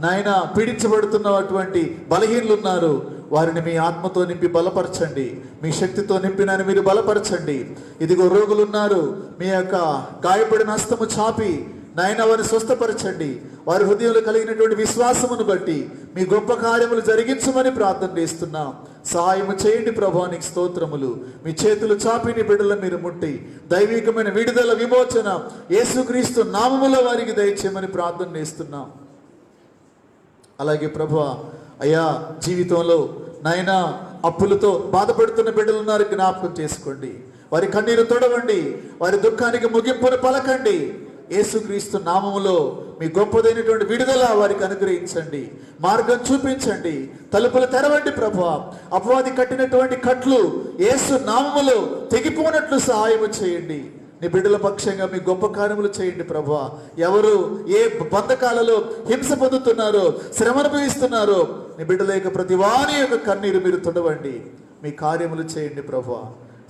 [SPEAKER 1] నాయన పీడించబడుతున్నటువంటి బలహీనులు ఉన్నారు. వారిని మీ ఆత్మతో నింపి బలపరచండి, మీ శక్తితో నింపి నన్ను మీరు బలపరచండి. ఇదిగో రోగులు ఉన్నారు, మీ యొక్క గాయపడిన హస్తము చాపి నాయన వారిని స్వస్థపరచండి. వారి హృదయంలో కలిగినటువంటి విశ్వాసమును బట్టి మీ గొప్ప కార్యములు జరిగించమని ప్రార్థన చేస్తున్నాం. సహాయము చేయండి ప్రభువా, నీకు స్తోత్రములు. మీ చేతులు చాపి నీ బిడ్డల మీరు ముట్టి దైవికమైన విడుదల విమోచన యేసుక్రీస్తు నామములో వారికి దయచేయమని ప్రార్థన చేస్తున్నాం. అలాగే ప్రభువా అయ్యా జీవితంలో నాయన అప్పులతో బాధపడుతున్న బిడ్డలు ఉన్నారు, జ్ఞాపకం చేసుకోండి. వారి కన్నీరు తొడవండి, వారి దుఃఖానికి ముగింపును పలకండి. యేసుక్రీస్తు నామములో మీ గొప్పదైనటువంటి విడుదల వారికి అనుగ్రహించండి, మార్గం చూపించండి, తలుపులు తెరవండి ప్రభువా. అపవాది కట్టినటువంటి కట్లు యేసు నామములో తెగిపోనట్లు సహాయము చేయండి. నీ బిడ్డల పక్షంగా మీ గొప్ప కార్యములు చేయండి ప్రభువా. ఎవరు ఏ బంధకాలలో హింస పొందుతున్నారో, శ్రమ అనుభవిస్తున్నారో, నీ బిడ్డల యొక్క ప్రతి వారి యొక్క కన్నీరు మీరు తొడవండి, మీ కార్యములు చేయండి ప్రభువా.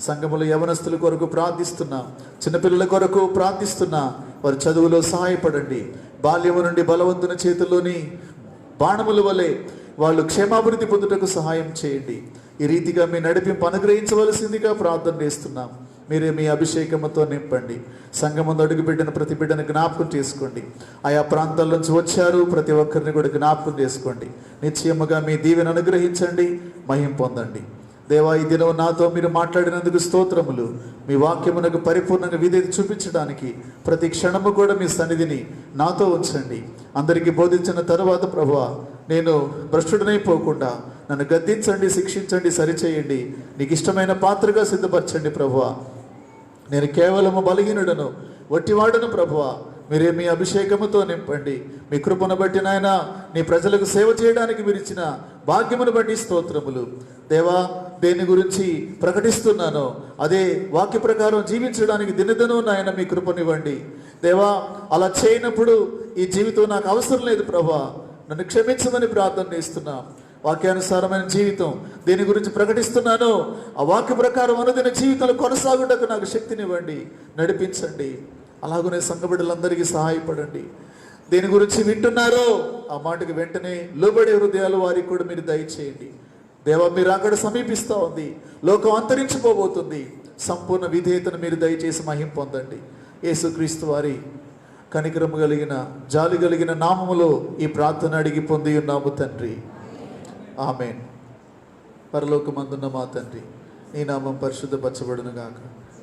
[SPEAKER 1] సంఘములో యవనస్తుల కొరకు ప్రార్థిస్తున్నా, చిన్నపిల్లల కొరకు ప్రార్థిస్తున్నా, వారి చదువులో సహాయపడండి. బాల్యము నుండి బలవంతుని చేతుల్లోని బాణముల వలె వాళ్ళు క్షేమాభివృద్ధి పొందుటకు సహాయం చేయండి. ఈ రీతిగా మీ నడిపింపు అనుగ్రహించవలసిందిగా ప్రార్థన చేస్తున్నాం. మీరే మీ అభిషేకముతో నింపండి. సంఘముందు అడుగుపెట్టిన ప్రతి బిడ్డను జ్ఞాపకం చేసుకోండి. ఆయా ప్రాంతాల నుంచి వచ్చారు, ప్రతి ఒక్కరిని కూడా జ్ఞాపకం చేసుకోండి. నిశ్చయముగా మీ దీవెన అనుగ్రహించండి, మహిమ పొందండి. దేవా, ఈ దినం నాతో మీరు మాట్లాడినందుకు స్తోత్రములు. మీ వాక్యమునకు పరిపూర్ణంగా విధేయత చూపించడానికి ప్రతి క్షణము కూడా మీ సన్నిధిని నాతో ఉంచండి. అందరికీ బోధించిన తరువాత ప్రభువా, నేను భ్రష్టుడనైపోకుండా నన్ను గద్దించండి, శిక్షించండి, సరిచేయండి. నీకు ఇష్టమైన పాత్రగా సిద్ధపరచండి ప్రభువా. నేను కేవలము బలహీనుడను, వట్టివాడను ప్రభువా. మీరే మీ అభిషేకముతో నింపండి. మీ కృపను బట్టి నాయన నీ ప్రజలకు సేవ చేయడానికి మీరు ఇచ్చిన భాగ్యమును బట్టి స్తోత్రములు. దేవా, దేని గురించి ప్రకటిస్తున్నానో అదే వాక్య ప్రకారం జీవించడానికి దినదినో నాయన మీ కృపనివ్వండి. దేవా, అలా చేయనప్పుడు ఈ జీవితం నాకు అవసరం లేదు ప్రభువా, నన్ను క్షమించమని ప్రార్థన చేస్తున్నా. వాక్యానుసారమైన జీవితం దేని గురించి ప్రకటిస్తున్నానో ఆ వాక్య ప్రకారం అనుదిన జీవితంలో కొనసాగుటకు నాకు శక్తినివ్వండి, నడిపించండి. అలాగనే సంఘ బిడ్డలందరికీ సహాయపడండి. దేని గురించి వింటున్నారో ఆ మాటకి వెంటనే లోబడే హృదయాలు వారికి కూడా మీరు దయచేయండి. దేవా, మీరు అక్కడ సమీపిస్తూ ఉంది, లోకం అంతరించిపోబోతుంది. సంపూర్ణ విధేయతను మీరు దయచేసి మహిమ పొందండి. యేసుక్రీస్తు వారి కనికరము కలిగిన జాలి కలిగిన నామములో ఈ ప్రార్థన అడిగి పొంది ఉన్నాము తండ్రి, ఆమేన్. పరలోకమందున్న మా తండ్రి, నీ నామం పరిశుద్ధపరచబడును గాక,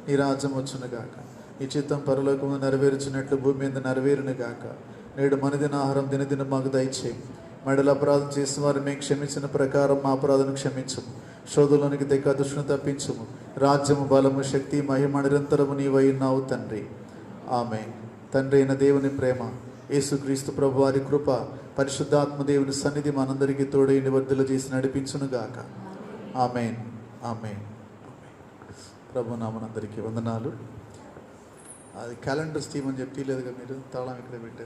[SPEAKER 1] నీ రాజ్యం వచ్చును గాక, నీ చిత్తం పరలోకము నెరవేర్చినట్లు భూమి మీద నెరవేరును గాక. నేడు మనదిన ఆహారం దినదిన మాకు దయచేయి. మెడల అపరాధం చేసిన వారు మేము క్షమించిన ప్రకారం మా అపరాధను క్షమించము. శోధంలోనికి తెక్క దుష్టును తప్పించము. రాజ్యము, బలము, శక్తి, మహిమ నిరంతరము నీవై ఉన్నావు తండ్రి, ఆమేన్. తండ్రి అయిన దేవుని ప్రేమ, యేసుక్రీస్తు ప్రభు వారి కృప, పరిశుద్ధాత్మ దేవుని సన్నిధి మనందరికీ తోడై నివర్ధులు చేసి నడిపించును గాక. ఆమేన్, ఆమేన్. ప్రభు నామనందరికీ వందనాలు. అది క్యాలెండర్ స్టీమ్ అని చెప్పి లేదుగా, మీరు తాళం ఇక్కడ పెట్టారు.